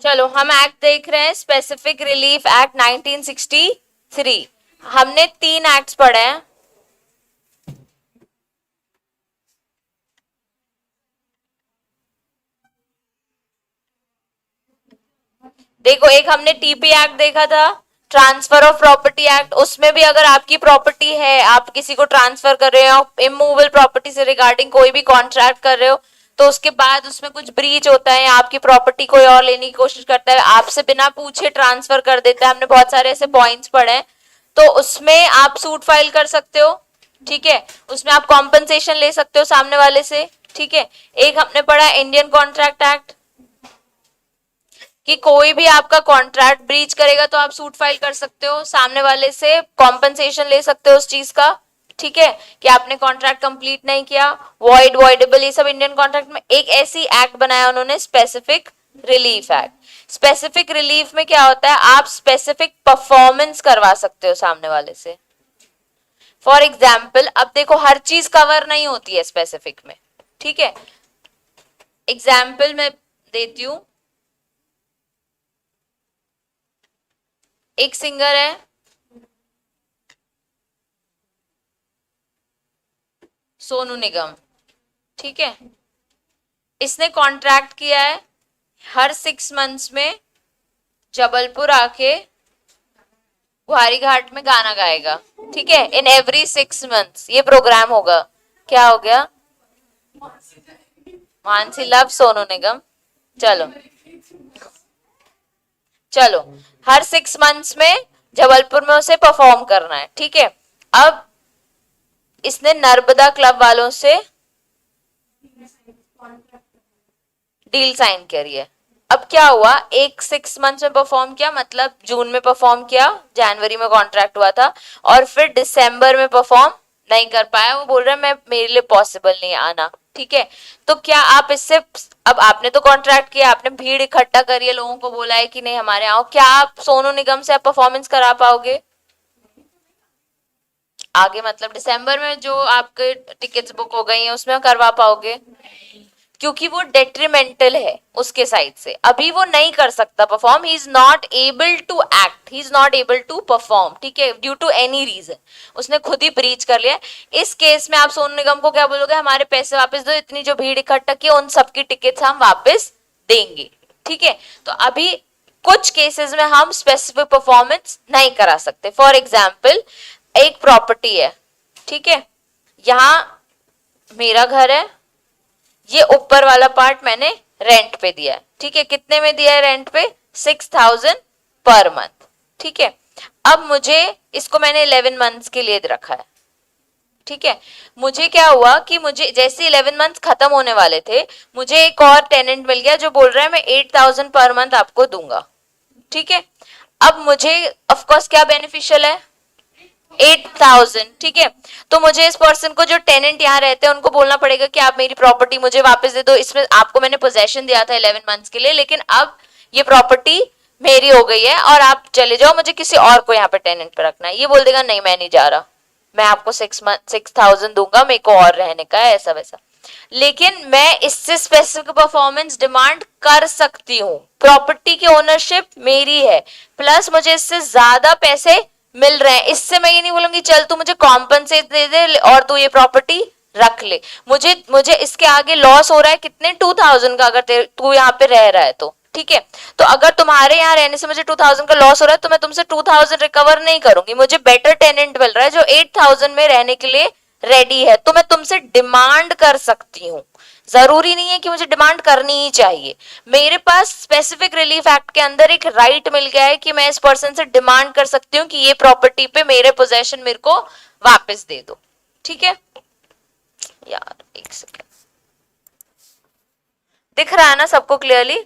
चलो हम एक्ट देख रहे हैं, स्पेसिफिक रिलीफ एक्ट 1963। हमने 3 एक्ट्स पढ़े हैं। देखो, एक हमने टीपी एक्ट देखा था, ट्रांसफर ऑफ प्रॉपर्टी एक्ट। उसमें भी अगर आपकी प्रॉपर्टी है, आप किसी को ट्रांसफर कर रहे हो, इमूवेबल प्रॉपर्टी से रिगार्डिंग कोई भी कॉन्ट्रैक्ट कर रहे हो, तो उसके बाद उसमें कुछ ब्रीच होता है, आपकी प्रॉपर्टी कोई और लेने की कोशिश करता है, आपसे बिना पूछे ट्रांसफर कर देता है, हमने बहुत सारे ऐसे पॉइंट्स पढ़े हैं, तो उसमें आप सूट फाइल कर सकते हो। ठीक है, उसमें आप कॉम्पनसेशन ले सकते हो सामने वाले से। ठीक है, एक हमने पढ़ा इंडियन कॉन्ट्रैक्ट एक्ट, कि कोई भी आपका कॉन्ट्रैक्ट ब्रीच करेगा तो आप सूट फाइल कर सकते हो, सामने वाले से कॉम्पनसेशन ले सकते हो उस चीज का। ठीक है, कि आपने कॉन्ट्रैक्ट कंप्लीट नहीं किया, वॉइड वॉइडेबल, ये सब इंडियन कॉन्ट्रैक्ट में एक ऐसी एक्ट बनाया उन्होंने, specific relief act. Specific relief में क्या होता है, आप स्पेसिफिक परफॉर्मेंस करवा सकते हो सामने वाले से। फॉर एग्जाम्पल, अब देखो हर चीज कवर नहीं होती है स्पेसिफिक में। ठीक है, एग्जाम्पल मैं देती हूं। एक सिंगर है, सोनू निगम। ठीक है, इसने कॉन्ट्रैक्ट किया है हर 6 मंथ्स में जबलपुर आके गुहारी घाट में गाना गाएगा। ठीक है, इन एवरी 6 मंथ्स ये प्रोग्राम होगा। क्या हो गया, मानसी लव सोनू निगम। चलो चलो, हर 6 मंथ्स में जबलपुर में उसे परफॉर्म करना है। ठीक है, अब इसने नर्मदा क्लब वालों से डील साइन करी है। अब क्या हुआ, एक 6 मंथ्स में परफॉर्म किया, मतलब जून में परफॉर्म किया, जनवरी में कॉन्ट्रैक्ट हुआ था, और फिर दिसंबर में परफॉर्म नहीं कर पाया। वो बोल रहा है मैं, मेरे लिए पॉसिबल नहीं आना। ठीक है, तो क्या आप इससे, अब आपने तो कॉन्ट्रैक्ट किया, आपने भीड़ इकट्ठा करी है, लोगों को बोला है कि नहीं हमारे आओ, क्या आप सोनू निगम से आप परफॉर्मेंस करा पाओगे आगे? मतलब दिसंबर में जो आपके टिकट्स बुक हो गई हैं उसमें करवा पाओगे? क्योंकि वो डेट्रीमेंटल है उसके साइड से, अभी वो नहीं कर सकता perform, he is not able to act, he is not able to perform. ठीक है, ड्यू टू एनी रीजन उसने खुद ही ब्रीच कर लिया। इस केस में आप सोनू निगम को क्या बोलोगे, हमारे पैसे वापस दो, इतनी जो भीड़ इकट्ठा की उन सबकी टिकट्स हम वापस देंगे। ठीक है, तो अभी कुछ केसेस में हम स्पेसिफिक परफॉर्मेंस नहीं करा सकते। फॉर एग्जाम्पल, एक प्रॉपर्टी है, ठीक है, यहां मेरा घर है, ये ऊपर वाला पार्ट मैंने रेंट पे दिया है। ठीक है, कितने में दिया है रेंट पे? 6,000 पर मंथ। ठीक है, अब मुझे इसको मैंने 11 मंथ्स के लिए रखा है। ठीक है, मुझे क्या हुआ कि मुझे जैसे 11 मंथ्स खत्म होने वाले थे, मुझे एक और टेनेंट मिल गया जो बोल रहा है मैं 8,000 पर मंथ आपको दूंगा। ठीक है, अब मुझे ऑफकोर्स क्या बेनिफिशियल है, 8,000। ठीक है, तो मुझे इस पर्सन को, जो टेनेंट यहाँ रहते हैं, उनको बोलना पड़ेगा कि आप मेरी प्रॉपर्टी मुझे वापस दे दो, इसमें आपको मैंने पोजेशन दिया था 11 मंथ्स के लिए, लेकिन अब ये प्रॉपर्टी मेरी हो गई है और आप चले जाओ, मुझे किसी और को यहाँ पे टेनेंट पे रखना है। ये बोल देगा नहीं मैं नहीं जा रहा, मैं आपको 6,000 दूंगा, मेरे को और रहने का है, ऐसा वैसा। लेकिन मैं इससे स्पेसिफिक परफॉर्मेंस डिमांड कर सकती हूँ, प्रॉपर्टी की ओनरशिप मेरी है, प्लस मुझे इससे ज्यादा पैसे मिल रहे हैं। इससे मैं ये नहीं बोलूंगी चल तू मुझे कॉम्पनसेट दे दे और तू ये प्रॉपर्टी रख ले, मुझे मुझे इसके आगे लॉस हो रहा है कितने, 2,000 का, अगर तू यहाँ पे रह रहा है तो। ठीक है, तो अगर तुम्हारे यहाँ रहने से मुझे 2,000 का लॉस हो रहा है तो मैं तुमसे 2,000 रिकवर नहीं करूंगी, मुझे बेटर टेनेंट मिल रहा है जो 8,000 में रहने के लिए रेडी है, तो मैं तुमसे डिमांड कर सकती हूँ। जरूरी नहीं है कि मुझे डिमांड करनी ही चाहिए, मेरे पास स्पेसिफिक रिलीफ एक्ट के अंदर एक राइट मिल गया है कि मैं इस पर्सन से डिमांड कर सकती हूँ कि ये प्रॉपर्टी पे मेरे पोजेशन मेरे को वापस दे दो। ठीक है यार, एक सेकेंड, दिख रहा है ना सबको क्लियरली?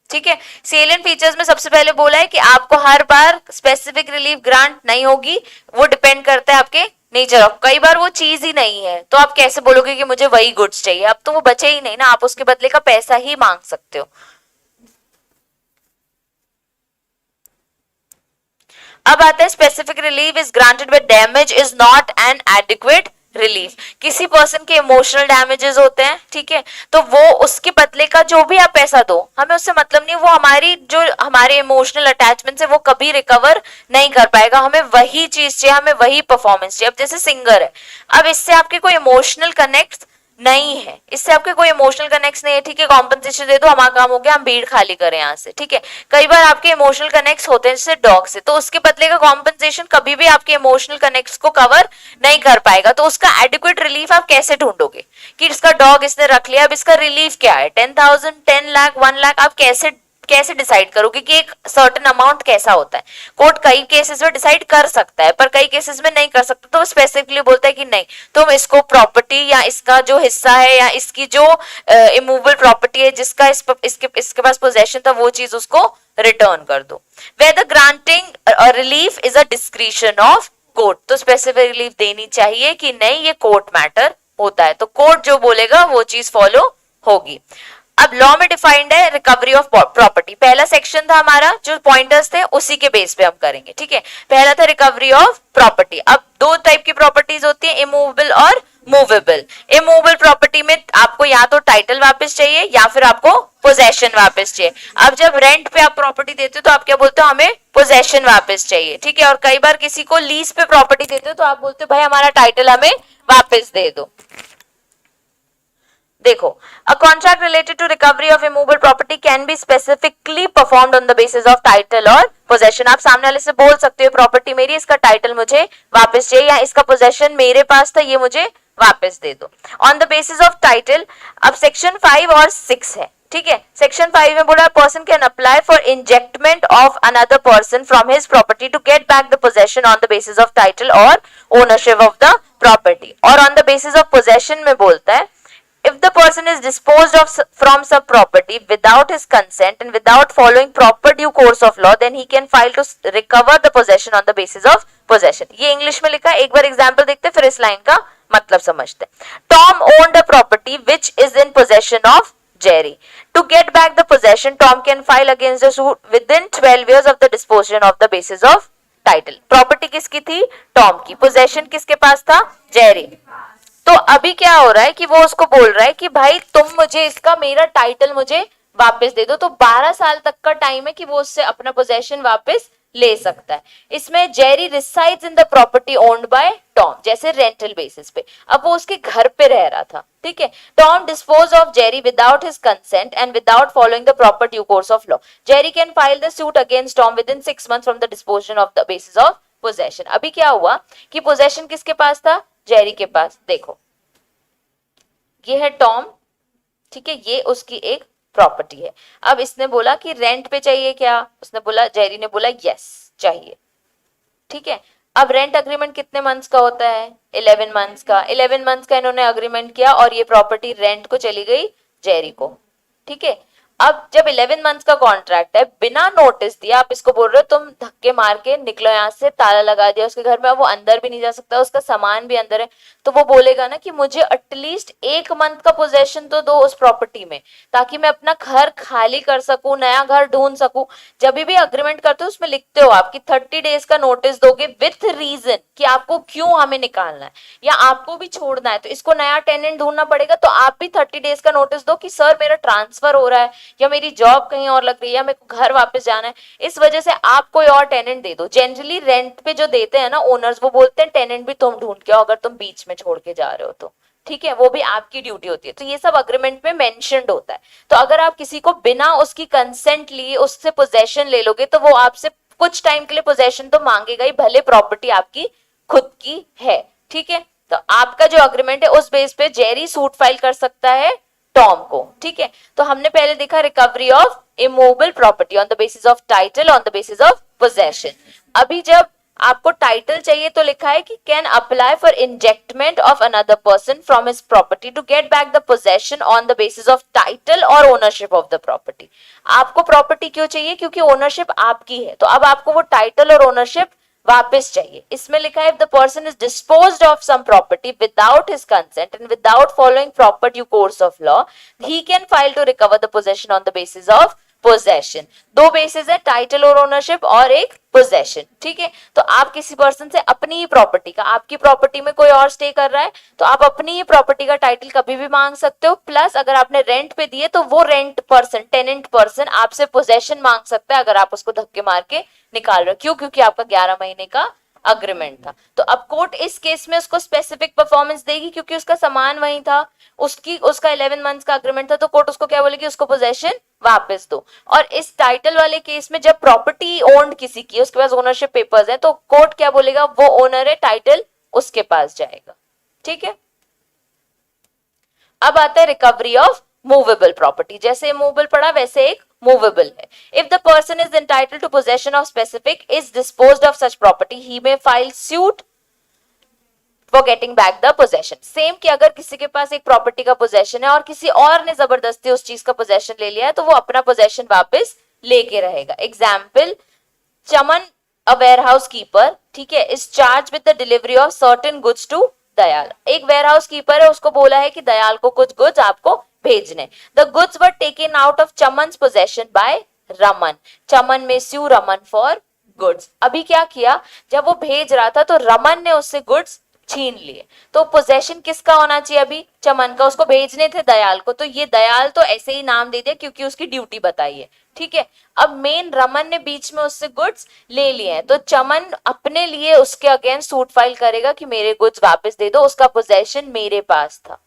ठीक है, सेलियंट फीचर्स में सबसे पहले बोला है कि आपको हर बार स्पेसिफिक रिलीफ ग्रांट नहीं होगी, वो डिपेंड करता है आपके नेचर ऑफ, कई बार वो चीज ही नहीं है तो आप कैसे बोलोगे कि मुझे वही गुड्स चाहिए, अब तो वो बचे ही नहीं ना, आप उसके बदले का पैसा ही मांग सकते हो। अब आता है specific relief is granted but damage is not an adequate relief. किसी पर्सन के इमोशनल डैमेजेस होते हैं, ठीक है, तो वो उसके बदले का जो भी आप पैसा दो, हमें उससे मतलब नहीं, वो हमारी जो हमारे इमोशनल अटैचमेंट है वो कभी रिकवर नहीं कर पाएगा। हमें वही चीज चाहिए, हमें वही परफॉर्मेंस चाहिए। अब जैसे सिंगर है, अब इससे आपके कोई इमोशनल कनेक्ट नहीं है, इससे आपके कोई इमोशनल कनेक्ट नहीं है, ठीक है, कॉम्पनसेशन दे दो, हमारा काम हो गया, हम भीड़ खाली करें यहाँ से, ठीक है। कई बार आपके इमोशनल कनेक्ट होते हैं जैसे डॉग से, तो उसके बदले का कॉम्पनसेशन कभी भी आपके इमोशनल कनेक्ट को कवर नहीं कर पाएगा। तो उसका एडिक्वेट रिलीफ आप कैसे ढूंढोगे कि इसका डॉग इसने रख लिया, अब इसका रिलीफ क्या है, 10,000, 10 लाख, 1 लाख, आप कैसे डिसाइड करोगे कि एक सर्टेन अमाउंट कैसा होता है। कोर्ट कई केसेस में डिसाइड कर सकता है पर कई केसेस में नहीं कर सकता, तो वो स्पेसिफिकली बोलता है कि नहीं, तुम इसको प्रॉपर्टी या इसका जो हिस्सा है या इसकी जो इमूवेबल प्रॉपर्टी है जिसका इसके पास पोजेशन था वो चीज उसको रिटर्न कर दो। Whether granting relief is a discretion of court, तो स्पेसिफिक रिलीफ देनी चाहिए कि नहीं, ये कोर्ट मैटर होता है, तो कोर्ट जो बोलेगा वो चीज फॉलो होगी। अब लॉ में डिफाइंड है रिकवरी ऑफ प्रॉपर्टी। पहला सेक्शन था हमारा, जो पॉइंटर्स थे उसी के बेस पे हम करेंगे, ठीक है। पहला था रिकवरी ऑफ प्रॉपर्टी। अब दो टाइप की प्रॉपर्टीज होती है, इमूवेबल और मूवेबल। इमूवेबल प्रॉपर्टी में आपको या तो टाइटल वापस चाहिए या फिर आपको पोजेशन वापस चाहिए। अब जब रेंट पे आप प्रॉपर्टी देते हो तो आप क्या बोलते हो, हमें पोजेशन वापस चाहिए, ठीक है। और कई बार किसी को लीज पे प्रॉपर्टी देते हो तो आप बोलते हो भाई हमारा टाइटल हमें वापस दे दो। देखो, a contract related to recovery of immovable property can be specifically performed on the basis of title or possession। आप सामने वाले से बोल सकते हो प्रॉपर्टी मेरी, इसका टाइटल मुझे वापस चाहिए, या इसका पोजेशन मेरे पास था ये मुझे वापस दे दो। On the basis of title, अब सेक्शन 5 और 6 है, ठीक है। सेक्शन 5 में बोला person can apply for ejectment of another person from his property to get back the possession on the basis of title और ओनरशिप ऑफ द प्रॉपर्टी। और on the basis of possession में बोलता है if the person is disposed of from some property without his consent and without following proper due course of law, then he can file to recover the possession on the basis of possession। ये English में लिखा है, एक बार example देखते फिर इस line का मतलब समझते हैं। Tom owned a property which is in possession of Jerry. To get back the possession, Tom can file against the suit within 12 years of the disposition of the basis of title। Property किसकी थी, Tom की, possession किसके पास था, Jerry. तो अभी क्या हो रहा है कि वो उसको बोल रहा है कि भाई तुम मुझे इसका मेरा टाइटल मुझे वापस दे दो, तो 12 साल तक का टाइम है कि वो उससे अपना पोजेशन वापस ले सकता है। इसमें Jerry resides in the property owned by Tom, जैसे रेंटल बेसिस पे। अब वो उसके घर पे रह रहा था, ठीक है। Tom dispose of Jerry without his consent and without following the proper due course of law. Jerry can file the suit against Tom within 6 months from the dispossession of the basis of possession. अभी क्या हुआ कि possession किसके पास था, Jerry के पास। देखो ये है टॉम, ठीक है, ये उसकी एक प्रॉपर्टी है। अब इसने बोला कि रेंट पे चाहिए क्या, उसने बोला, जेरी ने बोला यस चाहिए, ठीक है। अब रेंट अग्रीमेंट कितने मंथ्स का होता है, 11 मंथ्स का। 11 मंथ्स का इन्होंने अग्रीमेंट किया और ये प्रॉपर्टी रेंट को चली गई जेरी को, ठीक है। अब जब 11 मंथ्स का कॉन्ट्रैक्ट है, बिना नोटिस दिया आप इसको बोल रहे हो तुम धक्के मार के निकलो यहाँ से, ताला लगा दिया उसके घर में, अब वो अंदर भी नहीं जा सकता, उसका सामान भी अंदर है, तो वो बोलेगा ना कि मुझे एटलीस्ट 1 मंथ का पोजेशन तो दो उस प्रॉपर्टी में, ताकि मैं अपना घर खाली कर सकूं, नया घर ढूंढ सकूं। जब भी अग्रीमेंट करते हो उसमें लिखते हो आप कि 30 डेज का नोटिस दोगे विथ रीजन कि आपको क्यों हमें निकालना है या आपको भी छोड़ना है, तो इसको नया टेनेंट ढूंढना पड़ेगा, तो आप भी 30 डेज का नोटिस दो कि सर मेरा ट्रांसफर हो रहा है या मेरी जॉब कहीं और लग रही है या मेरे को घर वापस जाना है, इस वजह से आप कोई और टेनेंट दे दो। जनरली रेंट पे जो देते हैं ना ओनर्स, वो बोलते हैं टेनेंट भी तुम ढूंढ के आओ अगर तुम बीच में छोड़ के जा रहे हो तो, ठीक है, वो भी आपकी ड्यूटी होती है। तो ये सब अग्रीमेंट में मेंशन्ड होता है। तो अगर आप किसी को बिना उसकी कंसेंट लिए उससे पोजेशन ले लोगे तो वो आपसे कुछ टाइम के लिए पोजेशन तो मांगेगा ही, भले प्रॉपर्टी आपकी खुद की है, ठीक है। तो आपका जो अग्रीमेंट है उस बेस पे जेरी सूट फाइल कर सकता है टॉम को, ठीक है। तो हमने पहले देखा recovery of immovable property on the basis of title, on the basis of possession. अभी जब आपको टाइटल चाहिए तो लिखा है कि can apply for ejectment of another person from his property to get back the possession on the basis of title और ownership of the property. आपको प्रॉपर्टी क्यों चाहिए, क्योंकि ओनरशिप आपकी है, तो अब आपको वो टाइटल और ओनरशिप वापस चाहिए। इसमें लिखा है if the person is disposed of some property without his consent and without following proper due course of law, he can file to recover the possession on the basis of possession. दो basis है, title और ownership और एक possession, ठीक है। तो आप किसी पर्सन से अपनी ही प्रॉपर्टी का, आपकी प्रॉपर्टी में कोई और स्टे कर रहा है तो आप अपनी ही प्रॉपर्टी का टाइटल कभी भी मांग सकते हो, प्लस अगर आपने रेंट पे दिए तो वो रेंट पर्सन, टेनेंट पर्सन आपसे पोजेशन मांग सकता है अगर आप उसको धक्के मार के निकाल रहे हो। क्यों? क्योंकि आपका 11 महीने का अग्रीमेंट था। तो अब कोर्ट इस केस में उसको स्पेसिफिक परफॉर्मेंस देगी क्योंकि उसका सामान वही था, उसका 11 मंथ्स का अग्रीमेंट था, तो कोर्ट उसको क्या बोलेगी? उसको पोजेशन वापस दो। और इस टाइटल वाले केस में जब प्रॉपर्टी ओन्ड किसी की, उसके पास ओनरशिप पेपर्स हैं, तो कोर्ट क्या बोलेगा? वो ओनर है, टाइटल उसके पास जाएगा, ठीक है। अब आता है रिकवरी ऑफ मूवेबल प्रॉपर्टी। जैसे मूवेबल पड़ा वैसे एक मूवेबल है। If the person is entitled to possession of specific is disposed of such property he may file suit for getting back the possession. Same कि अगर किसी के पास एक प्रॉपर्टी का पोजेशन है और किसी और ने जबरदस्ती उस चीज का पोजेशन ले लिया है तो वो अपना पोजेशन वापस लेके रहेगा। Example, Chaman a warehouse keeper, ठीक है, is charge with the delivery of certain goods to Dayal. एक वेयरहाउस कीपर है, उसको बोला है कि दयाल को कुछ गुड्स आपको भेजने। The goods were taken out of Chaman possession by Raman. Chaman में स्यू रमन फॉर गुड्स। अभी क्या किया, जब वो भेज रहा था तो रमन ने उससे गुड्स छीन लिए, तो पोजेशन किसका होना चाहिए? अभी चमन का। उसको भेजने थे दयाल को, तो ये दयाल तो ऐसे ही नाम दे दिया क्योंकि उसकी ड्यूटी बताई है, ठीक है। अब मेन रमन ने बीच में उससे गुड्स ले लिए हैं, तो चमन अपने लिए उसके अगेंस्ट सूट फाइल करेगा कि मेरे गुड्स वापस दे दो, उसका पोजेशन मेरे पास था,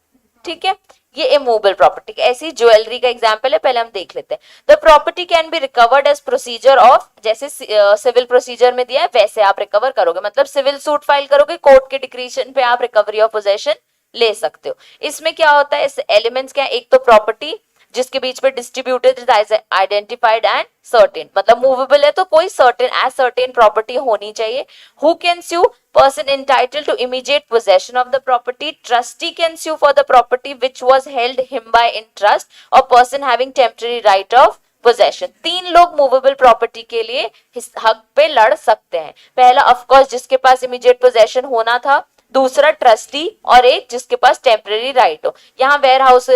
ठीक है। ये इमूवेबल प्रॉपर्टी। ऐसी ज्वेलरी का एग्जांपल है, पहले हम देख लेते हैं। The property can be recovered as procedure of, जैसे सिविल प्रोसीजर में दिया है वैसे आप रिकवर करोगे, मतलब सिविल सूट फाइल करोगे, कोर्ट के डिक्रीशन पे आप रिकवरी ऑफ पोजेशन ले सकते हो। इसमें क्या होता है, इस एलिमेंट्स क्या है? एक तो प्रॉपर्टी जिसके बीच में डिस्ट्रीब्यूटेड आइडेंटिफाइड एंड सर्टेन, मतलब मूवेबल है तो कोई सर्टेन, एज सर्टेन प्रॉपर्टी होनी चाहिए। Who can sue? Person entitled to immediate possession of the property. Trustee can sue for the property which was held him by in trust, और person having temporary right of possession. तीन लोग movable property के लिए हक पे लड़ सकते हैं। पहला ऑफ कोर्स जिसके पास इमीडिएट पोजेशन होना था, दूसरा ट्रस्टी, और एक जिसके पास टेम्पररी राइट हो। यहाँ वेयरहाउस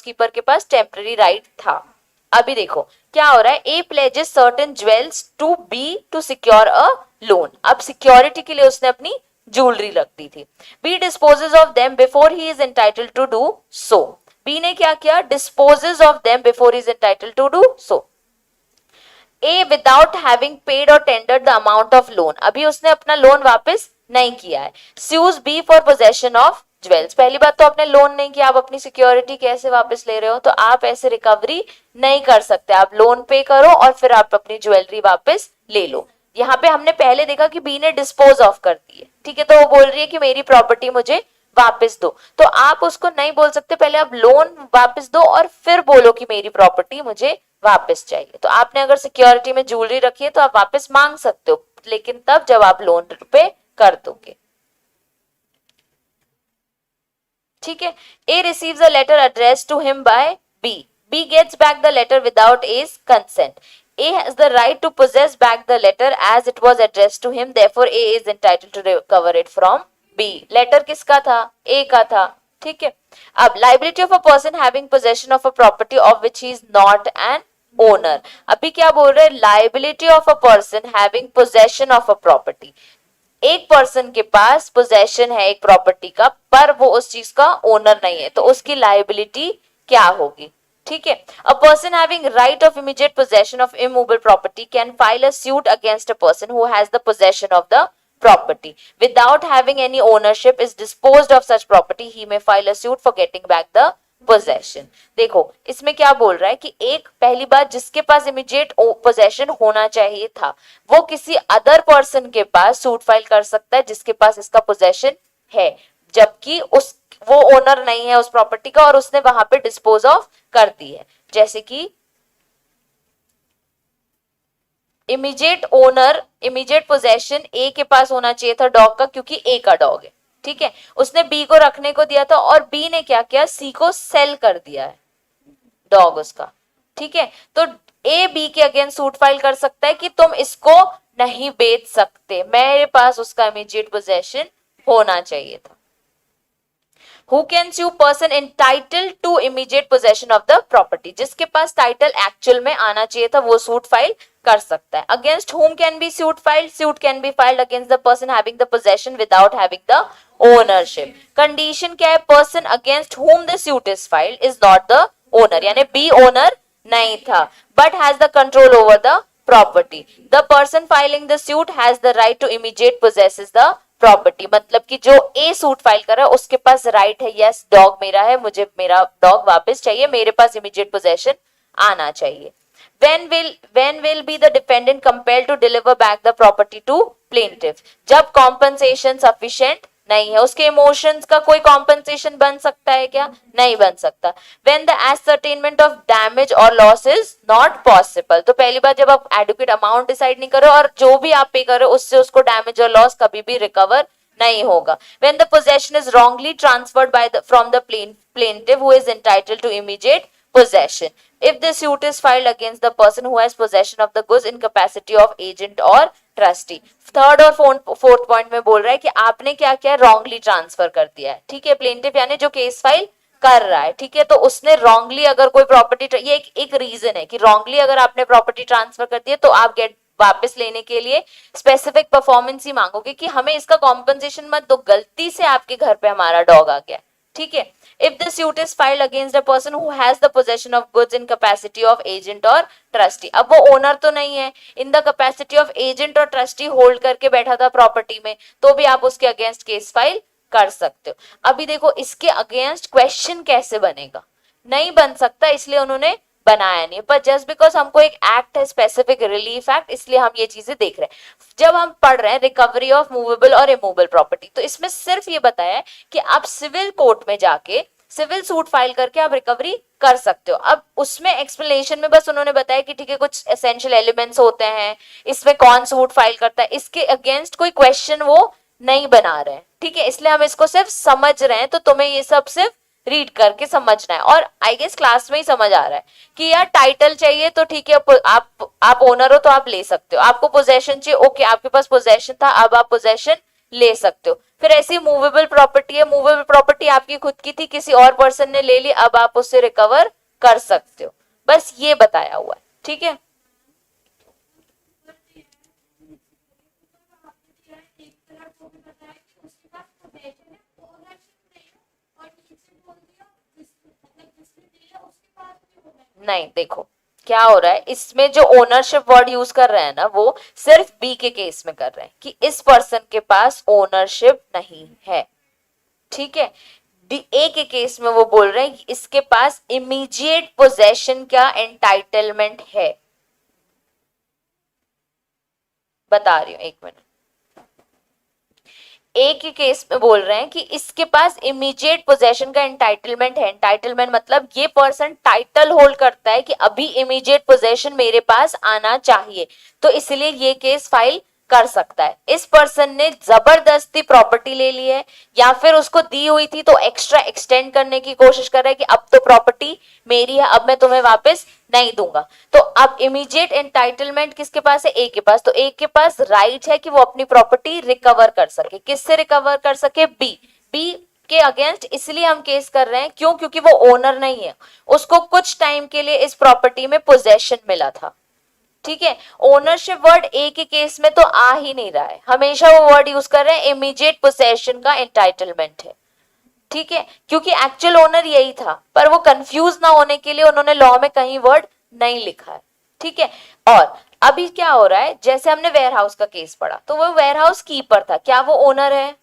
कीपर के पास टेम्पररी राइट था। अभी देखो क्या हो रहा है, A pledges certain jewels to B to secure a loan. अब सिक्योरिटी के लिए उसने अपनी ज्वेलरी रख दी थी। B disposes of them before he is entitled to do so. B ने क्या किया? Disposes of them before he is entitled to do so. A without having paid or tendered the amount of loan, अभी उसने अपना loan वापस नहीं किया है। Sues B for possession of jewels. पहली बात तो आपने लोन नहीं किया, आप अपनी सिक्योरिटी कैसे वापस ले रहे हो? तो आप ऐसे रिकवरी नहीं कर सकते। आप लोन पे करो और फिर आप अपनी ज्वेलरी वापस ले लो। यहाँ पे हमने पहले देखा कि बी ने डिस्पोज ऑफ कर दी है, ठीक है, तो वो बोल रही है कि मेरी प्रॉपर्टी मुझे वापस दो। तो आप उसको नहीं बोल सकते, पहले आप लोन वापस दो और फिर बोलो कि मेरी प्रॉपर्टी मुझे वापस चाहिए। तो आपने अगर सिक्योरिटी में ज्वेलरी रखी है तो आप वापस मांग सकते हो, लेकिन तब जब आप लोन पे कर दोगे, ठीक है। A receives a letter addressed to him by B. B gets back the letter without A's consent. A has the right to possess back the letter as it was addressed to him. Therefore, A is entitled to recover it from B. Letter किसका था? A का था, ठीक है। अब liability of a person having possession of a property of which he is not an owner. अभी क्या बोल रहे हैं? liability of a person having possession of a property. एक पर्सन के पास पोजेशन है एक प्रॉपर्टी का, पर वो उस चीज का ओनर नहीं है, तो उसकी लायबिलिटी क्या होगी? ठीक है। A person having right of immediate possession of immovable property can file a suit against a person who has the possession of the property without having any ownership is disposed of such property he may file a suit for getting back the possession. देखो इसमें क्या बोल रहा है कि एक पहली बात जिसके पास इमीडिएट पोजेशन होना चाहिए था वो किसी अदर पर्सन के पास सूट फाइल कर सकता है जिसके पास इसका पोजेशन है, जबकि उस वो ओनर नहीं है उस प्रॉपर्टी का और उसने वहां पे डिस्पोज ऑफ कर दी है। जैसे कि इमीडिएट ओनर, इमीडिएट पोजेशन ए के पास होना चाहिए था डॉग का, क्योंकि ए का डॉग है, ठीक है। उसने बी को रखने को दिया था और बी ने क्या किया? सी को सेल कर दिया है डॉग उसका, ठीक है। तो ए बी के अगेंस्ट सूट फाइल कर सकता है कि तुम इसको नहीं बेच सकते, मेरे पास उसका इमीडिएट पोजेशन होना चाहिए था। Who can sue person entitled to immediate possession of the property, जिसके पास टाइटल एक्चुअल में आना चाहिए था वो सूट फाइल कर सकता है. Against whom can be suit filed, suit can be filed against the person having the possession without having the ownership. Condition क्या है, person against whom the suit is filed is not the owner, यानी बी owner नहीं था, but has the control over the property. The person filing the suit has the right to immediate possesses the property. मतलब कि जो ए suit file कर रहा है उसके पास राइट है, यस डॉग मेरा है, मुझे मेरा डॉग वापस चाहिए, मेरे पास इमीडिएट पोजेशन आना चाहिए. when will be the defendant compelled to deliver back the property to plaintiff? जब compensation sufficient नहीं है. उसके इमोशंस का कोई कॉम्पनसेशन बन सकता है क्या? नहीं बन सकता. When the ascertainment of damage or loss is not possible, तो पहली बार जब आप एडुकेट अमाउंट डिसाइड नहीं करो और जो भी आप पे करो उससे उसको डैमेज और लॉस कभी भी रिकवर नहीं होगा. When the possession is wrongly transferred by the from the plaintiff who is entitled to immediate possession, if the suit is filed against the person who has possession of the goods in capacity of agent or trustee. Third और fourth point में बोल रहा है कि आपने क्या किया, wrongly transfer कर दिया है. ठीक है, प्लेंटिफ यानी जो केस फाइल कर रहा है, ठीक है, तो उसने रॉन्गली अगर कोई प्रॉपर्टी, ये एक रीजन है कि रॉन्गली अगर आपने प्रॉपर्टी ट्रांसफर कर दी है तो आप गेट वापस लेने के लिए स्पेसिफिक परफॉर्मेंस ही मांगोगे कि हमें इसका कॉम्पनसेशन मत दो, गलती से आपके घर पे हमारा डॉग आ गया. ठीक है. If the suit is filed against a person who has the possession of goods in capacity of agent or trustee, अब वो ओनर तो नहीं है, in the capacity of agent और ट्रस्टी होल्ड करके बैठा था प्रॉपर्टी में, तो भी आप उसके अगेंस्ट केस फाइल कर सकते हो. अभी देखो इसके अगेंस्ट क्वेश्चन कैसे बनेगा, नहीं बन सकता, इसलिए उन्होंने बनाया नहीं. पर जस्ट बिकॉज हमको एक एक्ट है स्पेसिफिक रिलीफ एक्ट, इसलिए हम ये चीजें देख रहे हैं. जब हम पढ़ रहे हैं रिकवरी ऑफ मूवेबल और इमूवेबल प्रॉपर्टी, तो इसमें सिर्फ ये बताया है कि आप सिविल कोर्ट में जाके सिविल सूट फाइल करके आप रिकवरी कर सकते हो. अब उसमें एक्सप्लेनेशन में बस उन्होंने बताया कि ठीक है कुछ एसेंशियल एलिमेंट्स होते हैं, इसमें कौन सूट फाइल करता है, इसके अगेंस्ट कोई क्वेश्चन वो नहीं बना रहे हैं. ठीक है, इसलिए हम इसको सिर्फ समझ रहे हैं, तो तुम्हें ये सब सिर्फ रीड करके समझना है. और आई गेस क्लास में ही समझ आ रहा है कि यार टाइटल चाहिए तो ठीक है, आप ओनर हो तो आप ले सकते हो, आपको पोजेशन चाहिए, ओके आपके पास पोजेशन था, अब आप पोजेशन ले सकते हो. फिर ऐसी मूवेबल प्रॉपर्टी है, मूवेबल प्रॉपर्टी आपकी खुद की थी, किसी और पर्सन ने ले ली, अब आप उससे रिकवर कर सकते हो. बस ये बताया हुआ है. ठीक है, नहीं देखो क्या हो रहा है, इसमें जो ओनरशिप वर्ड यूज कर रहे हैं ना वो सिर्फ बी के केस में कर रहे हैं कि इस पर्सन के पास ओनरशिप नहीं है. ठीक है, ए के केस में वो बोल रहे हैं कि इसके पास इमीडिएट पोजेशन का एंटाइटलमेंट है. बता रही हूं, एक मिनट. ए के केस में बोल रहे हैं कि इसके पास इमीडिएट पोजेशन का एंटाइटलमेंट है. एंटाइटलमेंट मतलब ये पर्सन टाइटल होल्ड करता है कि अभी इमीडिएट पोजेशन मेरे पास आना चाहिए, तो इसलिए ये केस फाइल कर सकता है. इस पर्सन ने जबरदस्ती प्रॉपर्टी ले ली है या फिर उसको दी हुई थी तो एक्स्ट्रा एक्सटेंड करने की कोशिश कर रहा है कि अब तो प्रॉपर्टी मेरी है, अब मैं तुम्हें वापस नहीं दूंगा. तो अब इमीडिएट एंटाइटलमेंट किसके पास है, ए के पास. तो ए के पास राइट है कि वो अपनी प्रॉपर्टी रिकवर कर सके. किससे रिकवर कर सके, बी के अगेंस्ट. इसलिए हम केस कर रहे हैं, क्यों, क्योंकि वो ओनर नहीं है, उसको कुछ टाइम के लिए इस प्रॉपर्टी में पोजेशन मिला था. ठीक है, ओनरशिप वर्ड ए के केस में तो आ ही नहीं रहा है, हमेशा वो वर्ड यूज कर रहे हैं इमीडिएट पोजेशन का एंटाइटलमेंट है. ठीक है, क्योंकि एक्चुअल ओनर यही था, पर वो कंफ्यूज ना होने के लिए उन्होंने लॉ में कहीं वर्ड नहीं लिखा है. ठीक है, और अभी क्या हो रहा है, जैसे हमने वेयरहाउस का केस पढ़ा, तो वो वेयरहाउस कीपर था, क्या वो ओनर है,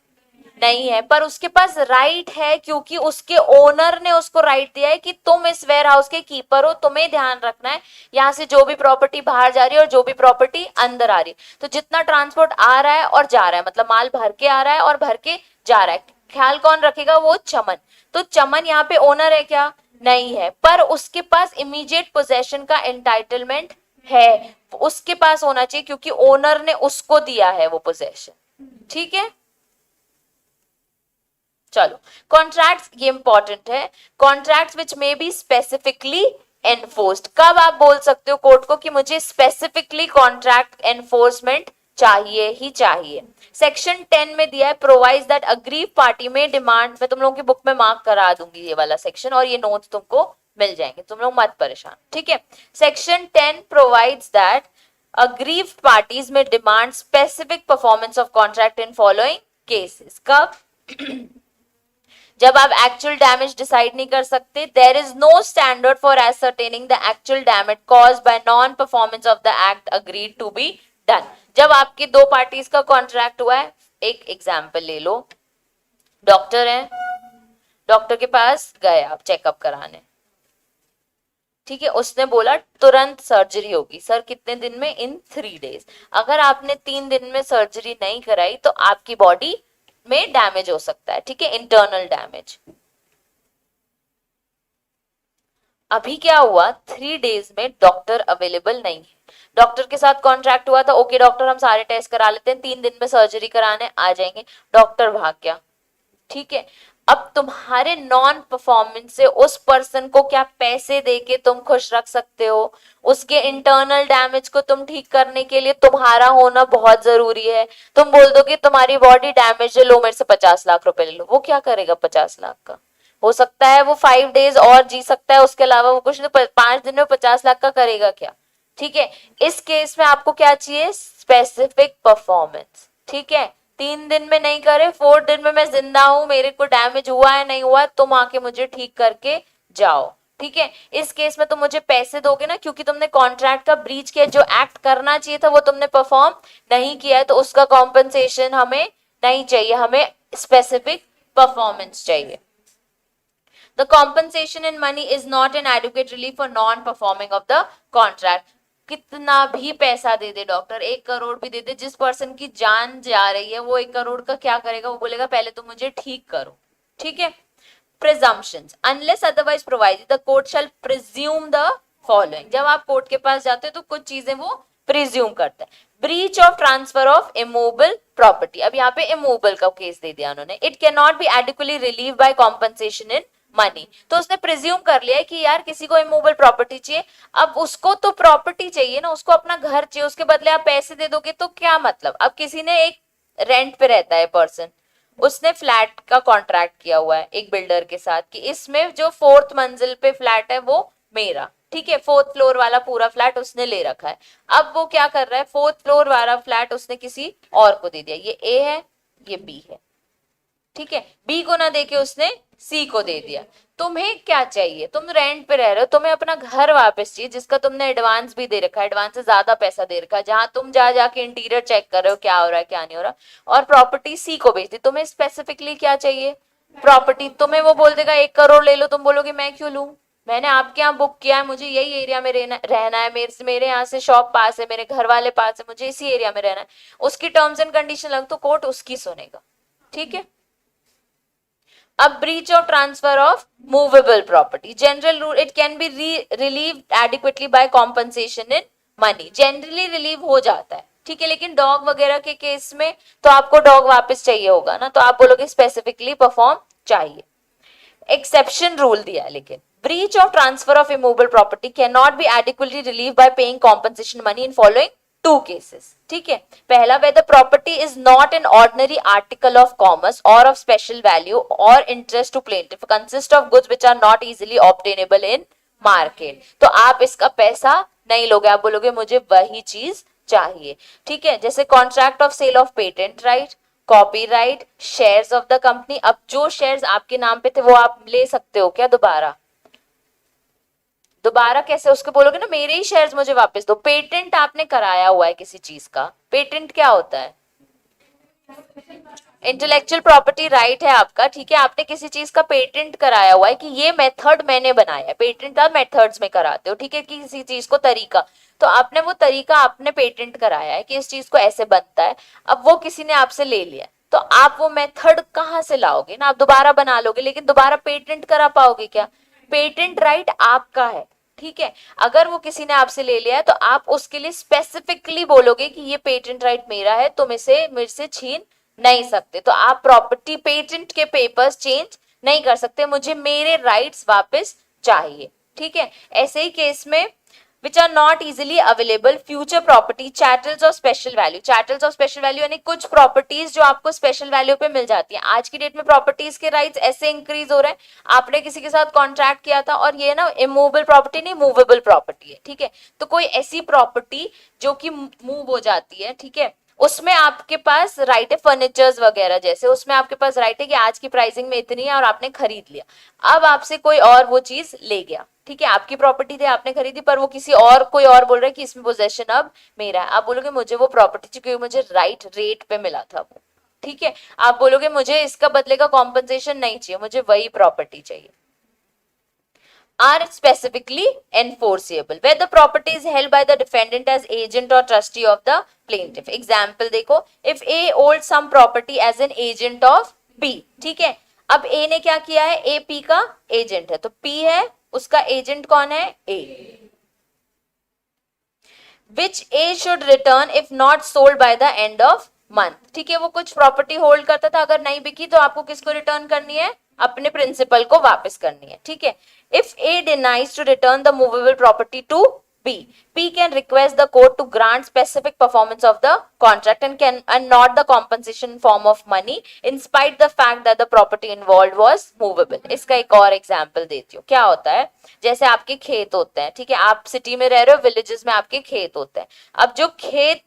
नहीं है, पर उसके पास राइट है क्योंकि उसके ओनर ने उसको राइट दिया है कि तुम इस वेयर हाउस के कीपर हो, तुम्हें ध्यान रखना है यहाँ से जो भी प्रॉपर्टी बाहर जा रही है और जो भी प्रॉपर्टी अंदर आ रही है, तो जितना ट्रांसपोर्ट आ रहा है और जा रहा है, मतलब माल भर के आ रहा है और भर के जा रहा है, ख्याल कौन रखेगा, वो चमन. तो चमन यहाँ पे ओनर है क्या, नहीं है, पर उसके पास इमीडिएट पोजेशन का एंटाइटलमेंट है, उसके पास होना चाहिए क्योंकि ओनर ने उसको दिया है वो पोजेशन. ठीक है, चलो कॉन्ट्रैक्ट्स, ये इंपॉर्टेंट है. Contracts which may be specifically enforced, कब आप बोल सकते हो कोर्ट को कि मुझे स्पेसिफिकली कॉन्ट्रैक्ट एनफोर्समेंट चाहिए ही चाहिए। सेक्शन 10 में दिया है प्रोवाइड्स दैट अग्रीव पार्टी में डिमांड, मैं तुम लोगों की बुक में मार्क करा दूंगी ये वाला सेक्शन, और ये नोट्स तुमको मिल जाएंगे, तुम लोग मत परेशान, ठीक है। Section 10 provides that aggrieved parties may demand specific performance of contract in following cases. कब? जब आप एक्चुअल डैमेज डिसाइड नहीं कर सकते, there is no standard for ascertaining the actual damage caused by non performance of the act agreed to be done. जब आपकी दो parties का कॉन्ट्रैक्ट हुआ है, एक एग्जांपल ले लो, डॉक्टर है, डॉक्टर के पास गए आप चेकअप कराने, ठीक है, उसने बोला तुरंत सर्जरी होगी, सर कितने दिन में? इन 3 डेज। अगर आपने 3 दिन में सर्जरी नहीं कराई तो आपकी बॉडी में डैमेज हो सकता है, ठीक है, इंटरनल डैमेज। अभी क्या हुआ, 3 डेज में डॉक्टर अवेलेबल नहीं है, डॉक्टर के साथ कॉन्ट्रैक्ट हुआ था, ओके डॉक्टर हम सारे टेस्ट करा लेते हैं, 3 दिन में सर्जरी कराने आ जाएंगे, डॉक्टर भाग गया, ठीक है। अब तुम्हारे नॉन परफॉर्मेंस से उस पर्सन को क्या पैसे देके तुम खुश रख सकते हो? उसके इंटरनल डैमेज को तुम ठीक करने के लिए तुम्हारा होना बहुत जरूरी है। तुम बोल दो कि तुम्हारी बॉडी डैमेज है, लो मेरे से 50 लाख रुपए ले लो, वो क्या करेगा 50 लाख का? हो सकता है वो 5 डेज और जी सकता है, उसके अलावा वो कुछ नहीं, 5 दिन में 50 लाख का करेगा क्या? ठीक है, इस केस में आपको क्या चाहिए? स्पेसिफिक परफॉर्मेंस, ठीक है। 3 दिन में नहीं करे, 4 दिन में मैं जिंदा हूं, मेरे को डैमेज हुआ है नहीं हुआ, तुम आके मुझे ठीक करके जाओ, ठीक है। इस केस में तुम मुझे पैसे दोगे ना, क्योंकि तुमने कॉन्ट्रैक्ट का ब्रीच किया, जो एक्ट करना चाहिए था वो तुमने परफॉर्म नहीं किया है, तो उसका कॉम्पनसेशन हमें नहीं चाहिए, हमें स्पेसिफिक परफॉर्मेंस चाहिए। The compensation in money is not an adequate relief for non-performing of the contract. कितना भी पैसा दे दे डॉक्टर, 1 करोड़ भी दे दे, जिस पर्सन की जान जा रही है वो 1 करोड़ का क्या करेगा? वो बोलेगा पहले तुम मुझे ठीक करो, ठीक है। Presumptions, unless otherwise provided, the court shall presume the following. जब आप कोर्ट के पास जाते हो तो कुछ चीजें वो प्रिज्यूम करते हैं। Breach of transfer of immovable property, अब यहाँ पे इमूवेबल का केस दे दिया उन्होंने। It can not be adequately relieve by compensation in money, तो उसने प्रिज्यूम कर लिया कि यार किसी को इमूवेबल प्रॉपर्टी चाहिए, अब उसको तो प्रॉपर्टी चाहिए ना, उसको अपना घर चाहिए, उसके बदले आप पैसे दे दोगे तो क्या मतलब? अब किसी ने एक रेंट पे रहता है पर्सन, उसने फ्लैट का कॉन्ट्रैक्ट किया हुआ है एक बिल्डर के साथ कि इसमें जो 4th मंजिल पे फ्लैट है वो मेरा, ठीक है, 4th फ्लोर वाला पूरा फ्लैट उसने ले रखा है। अब वो क्या कर रहा है, 4th फ्लोर वाला फ्लैट उसने किसी और को दे दिया, ये ए है ये बी है, ठीक है, बी को ना देके उसने सी को दे दिया। तुम्हें क्या चाहिए? तुम रेंट पे रह रहे हो, तुम्हें अपना घर वापस चाहिए जिसका तुमने एडवांस भी दे रखा है, एडवांस से ज्यादा पैसा दे रखा है, जहां तुम जा जाके इंटीरियर चेक कर रहे हो क्या हो रहा है क्या नहीं हो रहा, और प्रॉपर्टी सी को बेच दी। तुम्हें स्पेसिफिकली क्या चाहिए? प्रॉपर्टी। तुम्हें वो बोल देगा 1 करोड़ ले लो, तुम बोलोगे मैं क्यों लूं, मैंने आपके यहाँ बुक किया है, मुझे यही एरिया में रहना है, मेरे यहाँ से शॉप पास है, मेरे घर वाले पास है, मुझे इसी एरिया में रहना है। उसकी टर्म्स एंड कंडीशन लग तो कोर्ट उसकी सुनेगा, ठीक है। अब breach of transfer of movable property, general rule, it can be relieved adequately by compensation in money, generally relieve हो जाता है, ठीक है। लेकिन डॉग वगैरह के केस में तो आपको डॉग वापस चाहिए होगा ना, तो आप बोलोगे स्पेसिफिकली परफॉर्म चाहिए। एक्सेप्शन रूल दिया, लेकिन breach of transfer of immovable property cannot be adequately relieved by paying compensation money in following 2 cases, ठीक है। पहला, where the property is not an ordinary article of commerce or of special value or interest to plaintiff, consist of goods which are not easily obtainable in market, तो आप इसका पैसा नहीं लोगे, आप बोलोगे मुझे वही चीज चाहिए, ठीक है। जैसे contract of sale of patent right, copyright, shares of the company, अब जो शेयर्स आपके नाम पे थे वो आप ले सकते हो क्या दोबारा? दोबारा कैसे? उसके बोलोगे ना मेरे ही शेयर्स मुझे वापस दो। पेटेंट आपने कराया हुआ है किसी चीज का, पेटेंट क्या होता है? इंटेलेक्चुअल प्रॉपर्टी राइट है आपका, ठीक है, आपने किसी चीज का पेटेंट कराया हुआ है कि ये मेथड मैंने बनाया है, पेटेंट आप मेथड्स में कराते हो, ठीक है, कि किसी चीज को तरीका, तो आपने वो तरीका आपने पेटेंट कराया है कि इस चीज को ऐसे बनता है, अब वो किसी ने आपसे ले लिया, तो आप वो मेथड कहाँ से लाओगे ना, आप दोबारा बना लोगे, लेकिन दोबारा पेटेंट करा पाओगे क्या? पेटेंट राइट आपका है, ठीक है। अगर वो किसी ने आपसे ले लिया है तो आप उसके लिए स्पेसिफिकली बोलोगे कि ये पेटेंट राइट मेरा है, तुम इसे मेरे से छीन नहीं सकते, तो आप प्रॉपर्टी पेटेंट के पेपर्स चेंज नहीं कर सकते, मुझे मेरे राइट्स वापस चाहिए, ठीक है। ऐसे ही केस में which are not easily available future property chattels और special value. Chattels और special value यानी कुछ properties जो आपको special value पे मिल जाती हैं. आज की डेट में properties के rights ऐसे increase हो रहे हैं. आपने किसी के साथ contract किया था और ये ना immovable property नहीं movable property है, ठीक है. तो कोई ऐसी property जो कि move हो जाती है, ठीक है, उसमें आपके पास राइट है फर्नीचर्स वगैरह जैसे, उसमें आपके पास राइट है कि आज की प्राइसिंग में इतनी है और आपने खरीद लिया. अब आपसे कोई और वो चीज ले गया, ठीक है, आपकी प्रॉपर्टी थी आपने खरीदी पर वो किसी और कोई और बोल रहा है कि इसमें पोजेशन अब मेरा है. आप बोलोगे मुझे वो प्रॉपर्टी क्योंकि मुझे राइट रेट पे मिला था वो, ठीक है. आप बोलोगे मुझे इसका बदले का कॉम्पनसेशन नहीं चाहिए, मुझे वही प्रॉपर्टी चाहिए. Are specifically enforceable where the property is held by the defendant as agent or trustee of the plaintiff. Example देखो, if A holds some property as an agent of B, ठीक है. अब A ने क्या किया है, A P का agent है, तो P है उसका एजेंट कौन है, A. Which A should return if not sold by the end of month. ठीक है, वो कुछ प्रॉपर्टी होल्ड करता था, अगर नहीं बिकी तो आपको किसको रिटर्न करनी है, अपने प्रिंसिपल को वापस करनी है, ठीक है. If A denies to return the movable property to B, P can request the court to grant specific performance of the contract and not the compensation form of money in spite the fact that the property involved was movable. इसका एक और example देती हूँ. क्या होता है, जैसे आपके खेत होते हैं, ठीक है, आप सिटी में रह रहे हो, विलेजेस में आपके खेत होते हैं. अब जो खेत,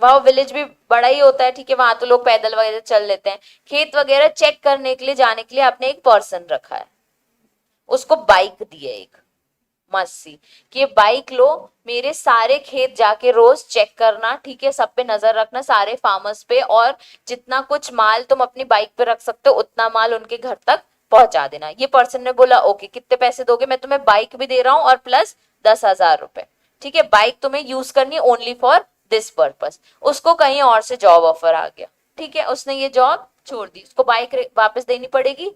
वह विलेज भी बड़ा ही होता है, ठीक है, वहां तो लोग पैदल वगैरह चल लेते हैं. खेत वगैरह चेक करने के लिए जाने के लिए आपने एक पर्सन रखा है, उसको बाइक दी है एक मस्त सी कि ये बाइक लो, मेरे सारे खेत जाके रोज चेक करना, ठीक है, सब पे नजर रखना, सारे फार्मर्स पे, और जितना कुछ माल तुम अपनी बाइक पे रख सकते हो उतना माल उनके घर तक पहुंचा देना. ये पर्सन ने बोला ओके, कितने पैसे दोगे, मैं तुम्हें बाइक भी दे रहा हूं और प्लस 10,000 रुपए, ठीक है, बाइक तुम्हें यूज करनी ओनली फॉर दिस पर्पस. उसको कहीं और से जॉब ऑफर आ गया, ठीक है, उसने ये जॉब छोड़ दी, उसको बाइक वापस देनी पड़ेगी,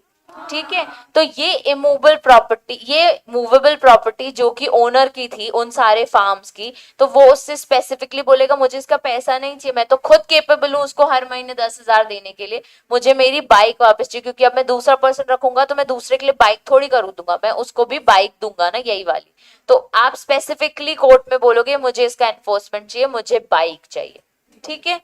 ठीक है. तो ये इमूवेबल प्रॉपर्टी, ये मूवेबल प्रॉपर्टी जो कि ओनर की थी उन सारे फार्म्स की, तो वो उससे स्पेसिफिकली बोलेगा मुझे इसका पैसा नहीं चाहिए, मैं तो खुद केपेबल हूं उसको हर महीने 10,000 देने के लिए, मुझे मेरी बाइक वापस चाहिए, क्योंकि अब मैं दूसरा पर्सन रखूंगा तो मैं दूसरे के लिए बाइक थोड़ी करूँ दूंगा, मैं उसको भी बाइक दूंगा ना, यही वाली. तो आप स्पेसिफिकली कोर्ट में बोलोगे मुझे इसका एनफोर्समेंट चाहिए, मुझे बाइक चाहिए, ठीक है.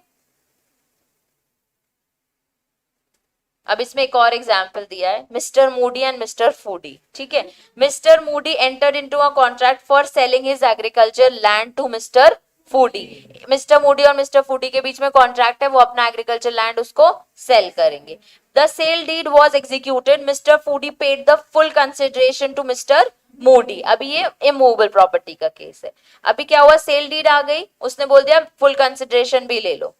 अब इसमें एक और एग्जाम्पल दिया है, mister Moody and mister Foody, ठीक है. Mister Moody entered into a contract for selling his agriculture land to mister Foody. Mister Moody और मिस्टर फूडी के बीच में कॉन्ट्रैक्ट है, वो अपना एग्रीकल्चर लैंड उसको सेल करेंगे. The sale deed was executed, mister Foody paid the full consideration to mister Moody. अभी ये इमूवेबल प्रॉपर्टी का केस है. अभी क्या हुआ, सेल डीड आ गई, उसने बोल दिया फुल कंसिडरेशन भी ले लो.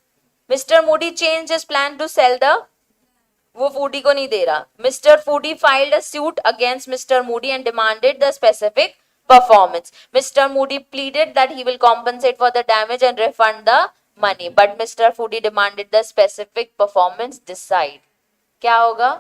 Mister Moody change his plan to sell the, वो फूडी को नहीं दे रहा. Mister Foody filed a suit against mister Moody and demanded the specific performance. Mister Moody pleaded that he will compensate for the damage and refund the money, but mister Foody demanded the specific performance. Decide क्या होगा,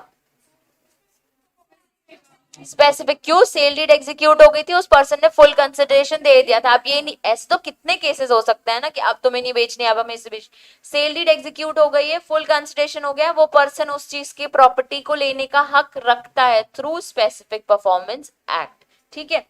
specific. क्यों, sale deed execute हो गई थी, उस person ने full consideration दे दिया था. आप ये नहीं, ऐसे तो कितने केसेस हो सकते हैं ना कि अब तुम्हें नहीं बेचनी, अब हमें इसे बेच. सेल डीड एग्जीक्यूट हो गई है, फुल कंसिडरेशन हो गया, वो पर्सन उस चीज की प्रॉपर्टी को लेने का हक रखता है थ्रू स्पेसिफिक परफॉर्मेंस एक्ट, ठीक है.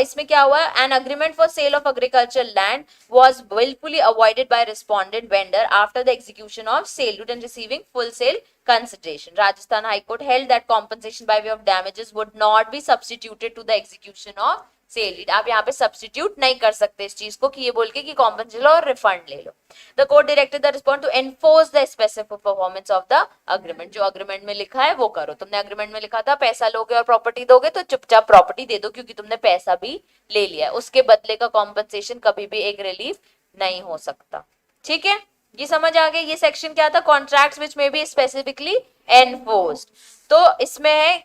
इसमें क्या हुआ, an agreement for sale of agriculture land was wilfully avoided by respondent vendor after the execution of sale deed and receiving full sale consideration. Rajasthan High Court held that compensation by way of damages would not be substituted to the execution of sale deed. आप यहाँ पे substitute नहीं कर सकते इस चीज को कि ये बोल के कि compensation लो और refund ले लो. The court directed the respondent to enforce the specific performance of the agreement. जो agreement में लिखा है वो करो. तुमने agreement में लिखा था पैसा लोगे और property दोगे, तो चुपचाप property दे दो, क्योंकि तुमने पैसा भी ले लिया है. उसके बदले का compensation कभी भी एक relief नहीं हो सकता, ठीक है. ये समझ आ गया. ये सेक्शन क्या था, कॉन्ट्रैक्ट्स विच में बी स्पेसिफिकली एनफोर्स्ड. तो इसमें है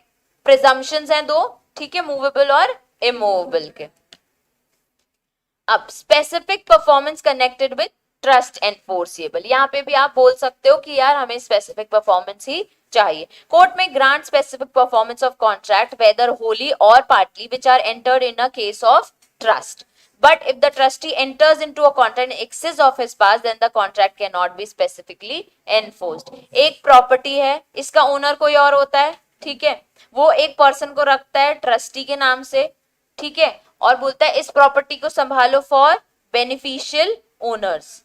प्रिजम्पशंस हैं दो, ठीक है, मूवेबल और इमूवेबल के. अब specific performance connected with trust enforceable. यहाँ पे भी आप बोल सकते हो कि यार हमें स्पेसिफिक परफॉर्मेंस ही चाहिए. कोर्ट में grant specific performance of contract whether wholly or partly which are entered in a case of trust. But if the trustee enters into a contract in excess of his powers, then the contract cannot be specifically enforced. एक property है, इसका owner कोई और होता है, ठीक है, वो एक पर्सन को रखता है ट्रस्टी के नाम से, ठीक है, और बोलता है इस प्रॉपर्टी को संभालो फॉर बेनिफिशियल ओनर्स।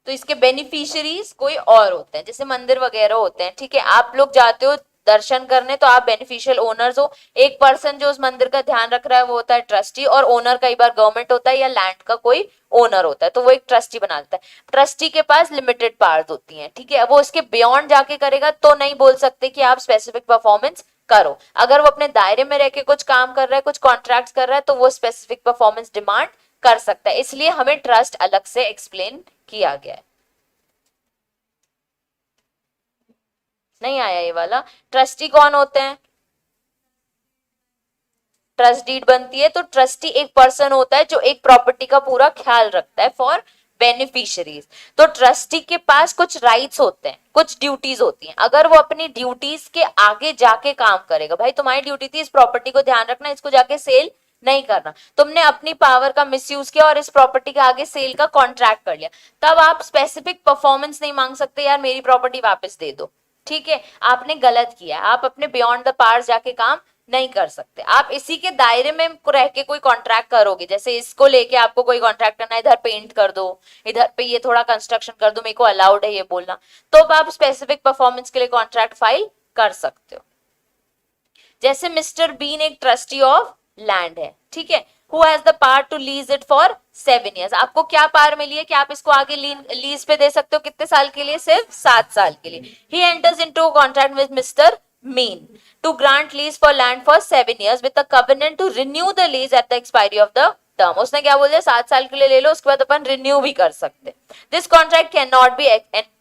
तो इसके बेनिफिशियरीज कोई और होते हैं, जैसे मंदिर वगैरह होते हैं, ठीक है, आप लोग जाते हो दर्शन करने तो आप बेनिफिशियल ओनर्स हो। एक पर्सन जो उस मंदिर का ध्यान रख रहा है वो होता है ट्रस्टी, और ओनर कई बार गवर्नमेंट होता है या लैंड का कोई ओनर होता है, तो वो एक ट्रस्टी बना देता है। ट्रस्टी के पास लिमिटेड पावर्स होती हैं, ठीक है, वो इसके बियॉन्ड जाके करेगा तो नहीं बोल सकते कि आप स्पेसिफिक परफॉर्मेंस करो। अगर वो अपने दायरे में रह के कुछ काम कर रहा है, कुछ कॉन्ट्रैक्ट कर रहा है, तो वो स्पेसिफिक परफॉर्मेंस डिमांड कर सकता है। इसलिए हमें ट्रस्ट अलग से एक्सप्लेन किया गया है। नहीं आया ये वाला? ट्रस्टी कौन होते हैं? ट्रस्ट डीड बनती है तो ट्रस्टी एक पर्सन होता है जो एक प्रॉपर्टी का पूरा ख्याल रखता है फॉर बेनिफिशियरीज। तो ट्रस्टी के पास कुछ राइट्स होते हैं, कुछ ड्यूटीज होती हैं। अगर वो अपनी ड्यूटीज के आगे जाके काम करेगा, भाई तुम्हारी ड्यूटी थी इस प्रॉपर्टी को ध्यान रखना, इसको जाके सेल नहीं करना, तुमने अपनी पावर का मिसयूज किया और इस प्रॉपर्टी के आगे सेल का कॉन्ट्रैक्ट कर लिया, तब आप स्पेसिफिक परफॉर्मेंस नहीं मांग सकते, यार मेरी प्रॉपर्टी वापस दे दो। ठीक है, आपने गलत किया, आप अपने बियॉन्ड द पावर्स जाके काम नहीं कर सकते। आप इसी के दायरे में रह के कोई कॉन्ट्रैक्ट करोगे, जैसे इसको लेके आपको कोई कॉन्ट्रैक्ट करना है, इधर पेंट कर दो, इधर पे ये थोड़ा कंस्ट्रक्शन कर दो, मेरे को अलाउड है ये बोलना, तो आप स्पेसिफिक परफॉर्मेंस के लिए कॉन्ट्रैक्ट फाइल कर सकते हो। जैसे मिस्टर बीन एक ट्रस्टी ऑफ लैंड है, ठीक है, who has the power to lease it for 7 years। आपको क्या पावर मिली है कि आप इसको आगे लीज पे दे सकते हो, कितने साल के लिए? सिर्फ 7 साल के लिए। He enters into contract with mister Bean to grant lease for land for 7 years with the covenant to renew the lease at the expiry of the term. उसने क्या बोल दिया? 7 साल के लिए ले लो, उसके बाद अपन रिन्यू भी कर सकते। This contract can not B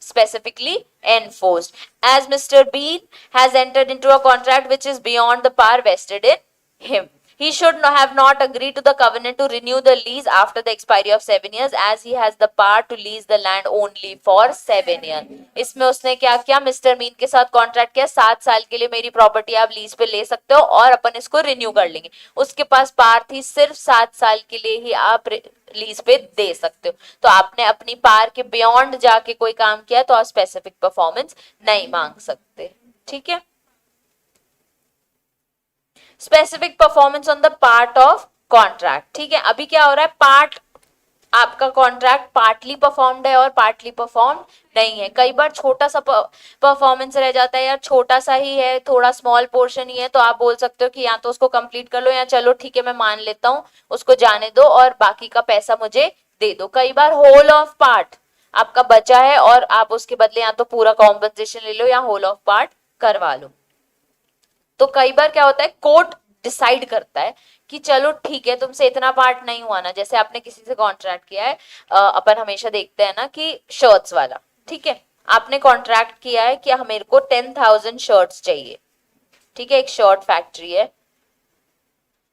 specifically enforced as Mr. Bean has entered into a contract which is beyond the power vested in him. He should have not agreed to the covenant to renew the lease after the expiry of 7 years as he has the power to lease the land only for 7 years. इसमें उसने क्या किया? Mister mean के साथ contract किया, 7 साल के लिए मेरी प्रॉपर्टी आप लीज पे ले सकते हो और अपन इसको रिन्यू कर लेंगे। उसके पास पावर थी सिर्फ 7 साल के लिए ही आप लीज पे दे सकते हो। तो आपने अपनी पावर के बियॉन्ड जाके कोई काम किया तो आप स्पेसिफिक परफॉर्मेंस नहीं मांग सकते। ठीक है, specific performance on the part of contract. ठीक है, अभी क्या हो रहा है? पार्ट आपका कॉन्ट्रैक्ट पार्टली परफॉर्म्ड है और पार्टली परफॉर्म नहीं है। कई बार छोटा सा परफॉर्मेंस रह जाता है, यार छोटा सा ही है, थोड़ा स्मॉल पोर्शन ही है, तो आप बोल सकते हो कि या तो उसको कंप्लीट कर लो या चलो ठीक है मैं मान लेता हूँ, उसको जाने दो और बाकी का पैसा मुझे दे दो। कई बार होल ऑफ पार्ट आपका बचा है और आप उसके बदले या तो पूरा कॉम्पनसेशन ले लो या होल ऑफ पार्ट करवा लो। तो कई बार क्या होता है, कोर्ट डिसाइड करता है कि चलो ठीक है तुमसे इतना पार्ट नहीं हुआ ना, जैसे आपने किसी से कॉन्ट्रैक्ट किया है, अपन हमेशा देखते हैं ना कि शर्ट्स वाला, ठीक है, आपने कॉन्ट्रैक्ट किया है कि मेरे को 10,000 शर्ट्स चाहिए, ठीक है, एक शर्ट फैक्ट्री है,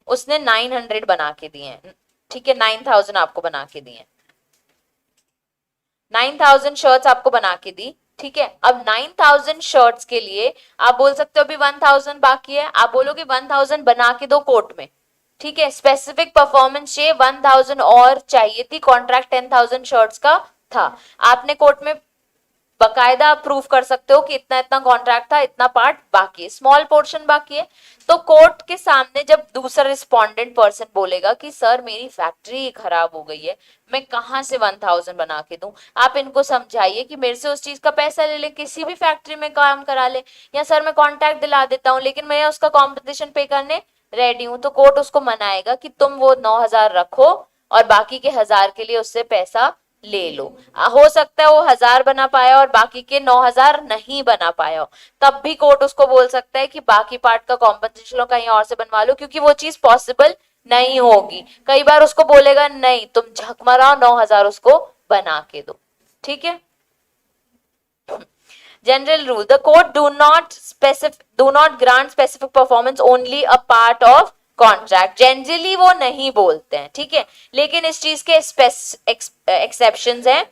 उसने 900 बना के दिए हैं, ठीक है, 9,000 आपको बना के दिए, 9,000 शर्ट्स आपको बना के दी, ठीक है। अब 9,000 शर्ट्स के लिए आप बोल सकते हो अभी 1,000 बाकी है, आप बोलोगे 1,000 बना के दो कोर्ट में, ठीक है, स्पेसिफिक परफॉर्मेंस चाहिए, 1,000 और चाहिए थी, कॉन्ट्रैक्ट 10,000 शर्ट्स का था, आपने कोर्ट में बकायदा प्रूफ कर सकते हो कि इतना इतना कॉन्ट्रैक्ट था, इतना पार्ट बाकी है, स्मॉल पोर्शन बाकी है। तो कोर्ट के सामने जब दूसरा रिस्पोंडेंट पर्सन बोलेगा कि सर मेरी फैक्ट्री खराब हो गई है, मैं कहां से 1,000 बना के दूं, आप इनको समझाइए कि मेरे से उस चीज का पैसा ले ले, किसी भी फैक्ट्री में काम करा ले, या सर मैं कॉन्ट्रैक्ट दिला देता हूँ लेकिन मैं उसका कॉम्पनसेशन पे करने रेडी हूं। तो कोर्ट उसको मनाएगा कि तुम वो 9,000 रखो और बाकी के 1,000 के लिए उससे पैसा ले लो। हो सकता है वो 1,000 बना पाया और बाकी के 9,000 नहीं बना पाया हो, तब भी कोर्ट उसको बोल सकता है कि बाकी पार्ट का कॉम्पनसेशन कहीं और से बनवा लो, क्योंकि वो चीज पॉसिबल नहीं होगी। कई बार उसको बोलेगा नहीं तुम झक मराओ, 9,000 उसको बना के दो। ठीक है, general rule, the court do not grant specific performance only a part of contract. Generally वो नहीं बोलते हैं, ठीक है, लेकिन इस चीज के एक्सेप्शंस हैं।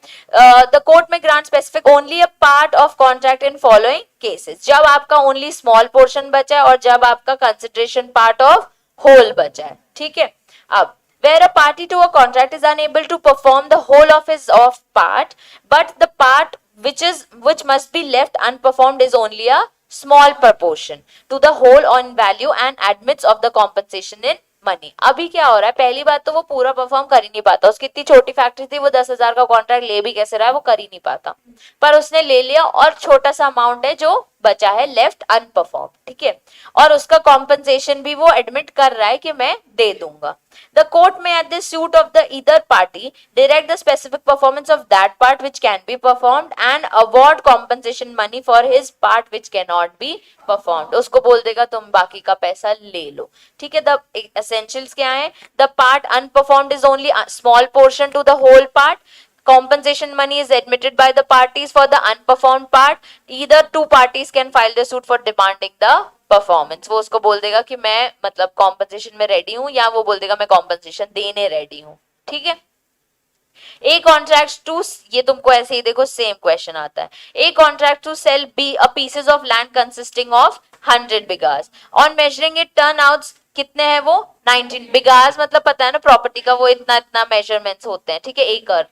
द कोर्ट में grant specific only a part of contract in following cases, जब आपका ओनली स्मॉल पोर्शन बचा है और जब आपका कंसिडरेशन पार्ट ऑफ होल बचा है। ठीक है, अब where a party to a contract is unable to perform the whole of his of part, but the part which must be left unperformed is only a small proportion to the whole on value and admits of the compensation in money. अभी क्या हो रहा है, पहली बात तो वो पूरा परफॉर्म कर ही नहीं पाता, उसकी इतनी छोटी फैक्ट्री थी, वो 10,000 का कॉन्ट्रैक्ट ले भी कैसे रहा है, वो कर ही नहीं पाता, पर उसने ले लिया और छोटा सा अमाउंट है जो बचा है लेफ्ट अनपरफॉर्म, ठीक है, और उसका कॉम्पनसेशन भी वो एडमिट कर रहा है कि मैं दे दूंगा। द कोर्ट में at the suit of the either party direct the specific performance of that part which can be performed and award compensation money for his part which can not be performed. उसको बोल देगा तुम बाकी का पैसा ले लो, ठीक है। द एसेंशियल्स क्या है, the part unperformed is only small portion to the whole part, compensation money is admitted by the parties for the unperformed part, either two parties can file the suit for demanding the performance। वो उसको बोल देगा कि मैं मतलब compensation में ready हूं, या वो बोल देगा मैं compensation देने रेडी हूं, ठीक है। ए कॉन्ट्रैक्ट टू, ये तुमको ऐसे ही देखो सेम क्वेश्चन आता है, A contract to sell B a pieces of land consisting of 100 bighas, on measuring it turn out कितने हैं वो 19 बिगास, मतलब पता है ना प्रॉपर्टी का वो इतना इतना मेजरमेंट्स होते हैं, ठीक है, एकड़।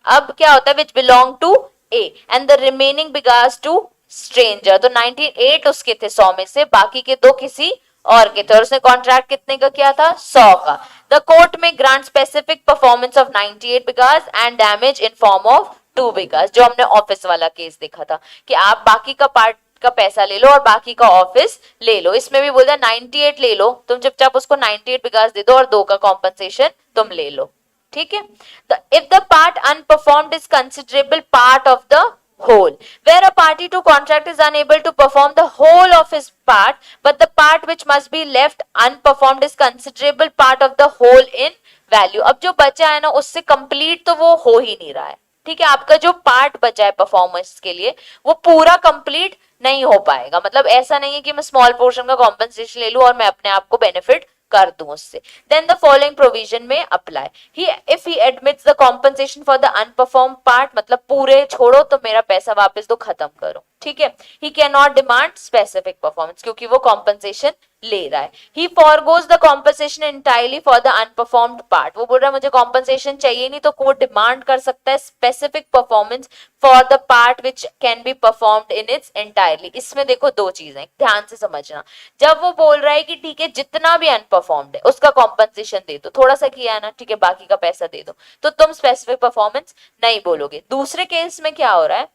अब क्या होता है, which belong to A and the remaining bighas to stranger, तो 98 उसके थे 100 में से, बाकी के दो किसी और के थे, और उसने कॉन्ट्रैक्ट कितने का किया था 100 का। द कोर्ट में grant specific performance of 98 बिगास and damage in form of 2 बिगास, जो हमने ऑफिस वाला केस देखा था कि आप बाकी का पार्ट का पैसा ले लो और बाकी का ऑफिस ले लो, इसमें भी बोलता है 98 ले लो, तुम चुपचाप उसको 98 बिगास दे दो और 2 का कॉम्पनसेशन तुम ले लो, ठीक है। If the part unperformed is considerable part of the whole, where a party to contract is unable to perform the whole of his part, but the part which must be left unperformed is considerable part of the whole in value। अब जो बचा है ना उससे complete तो वो हो ही नहीं रहा है, ठीक है, आपका जो पार्ट बचा है परफॉर्मेंस के लिए वो पूरा कंप्लीट नहीं हो पाएगा, मतलब ऐसा नहीं है कि मैं स्मॉल पोर्शन का कॉम्पनसेशन ले लूं और मैं अपने आप को बेनिफिट कर दूं उससे। देन द फॉलोइंग प्रोविजन में apply, he if he admits the compensation for the unperform part, मतलब पूरे छोड़ो तो मेरा पैसा वापस दो, खत्म करो, ठीक है। He can not demand specific performance, क्योंकि वो कॉम्पनसेशन ले रहा है। He forgoes the compensation entirely for the unperformed part, वो बोल रहा है मुझे कॉम्पनसेशन चाहिए नहीं, तो वो डिमांड कर सकता है specific performance for the part which can be performed in its entirely. इसमें देखो दो चीजें ध्यान से समझना, जब वो बोल रहा है कि ठीक है जितना भी अनपरफॉर्म्ड है उसका कॉम्पनसेशन दे दो, थोड़ा सा किया है ना, ठीक है, बाकी का पैसा दे दो, तो तुम स्पेसिफिक परफॉर्मेंस नहीं बोलोगे। दूसरे केस में क्या हो रहा है,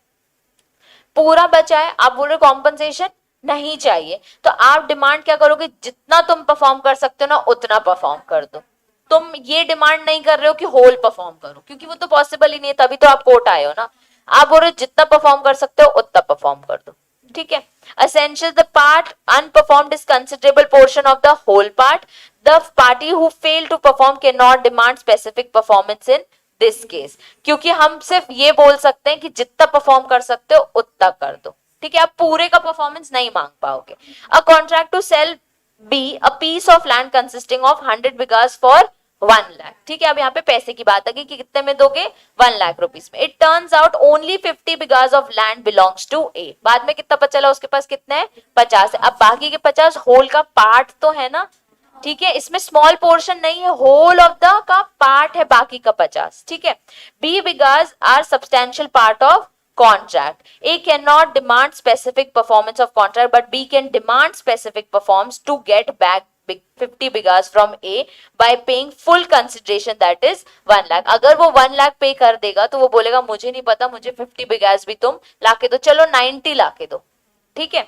पूरा बचा है, आप बोल रहे कॉम्पनसेशन नहीं चाहिए, तो आप डिमांड क्या करोगे, जितना तुम परफॉर्म कर सकते हो ना उतना परफॉर्म कर दो। तुम ये डिमांड नहीं कर रहे हो कि होल परफॉर्म करो, क्योंकि वो तो पॉसिबल ही नहीं है, तभी तो आप कोर्ट आए हो ना। आप बोल रहे हो जितना परफॉर्म कर सकते हो उतना परफॉर्म कर दो, ठीक है। Essential, the part unperformed is considerable portion of the whole part. The party who failed to perform cannot demand specific performance in this case, क्योंकि हम सिर्फ ये बोल सकते हैं कि जितना परफॉर्म कर सकते हो उतना कर दो, ठीक है, आप पूरे का परफॉर्मेंस नहीं मांग पाओगे। A contract to sell B a piece of land consisting of 100 bighas for 1 lakh, ठीक है। अब यहाँ पे पैसे की बात आ गई कि कितने में दोगे 1 लाख रुपीस में। It turns out only 50 bighas of land belongs to A, बाद में कितना बचा उसके पास, कितने है 50 है। अब बाकी के 50 होल का पार्ट तो है ना, ठीक है, इसमें स्मॉल पोर्शन नहीं है, होल ऑफ द का पार्ट है बाकी का 50, ठीक है। B bighas are substantial part of contract. A cannot demand specific performance of contract, but B can demand specific performance to get back 50 bigas from A by paying full consideration, that is 1 lakh। अगर वो 1 लाख पे कर देगा तो वो बोलेगा मुझे नहीं पता, मुझे 50 बिगास भी तुम लाके दो, चलो 90 लाके दो, ठीक है।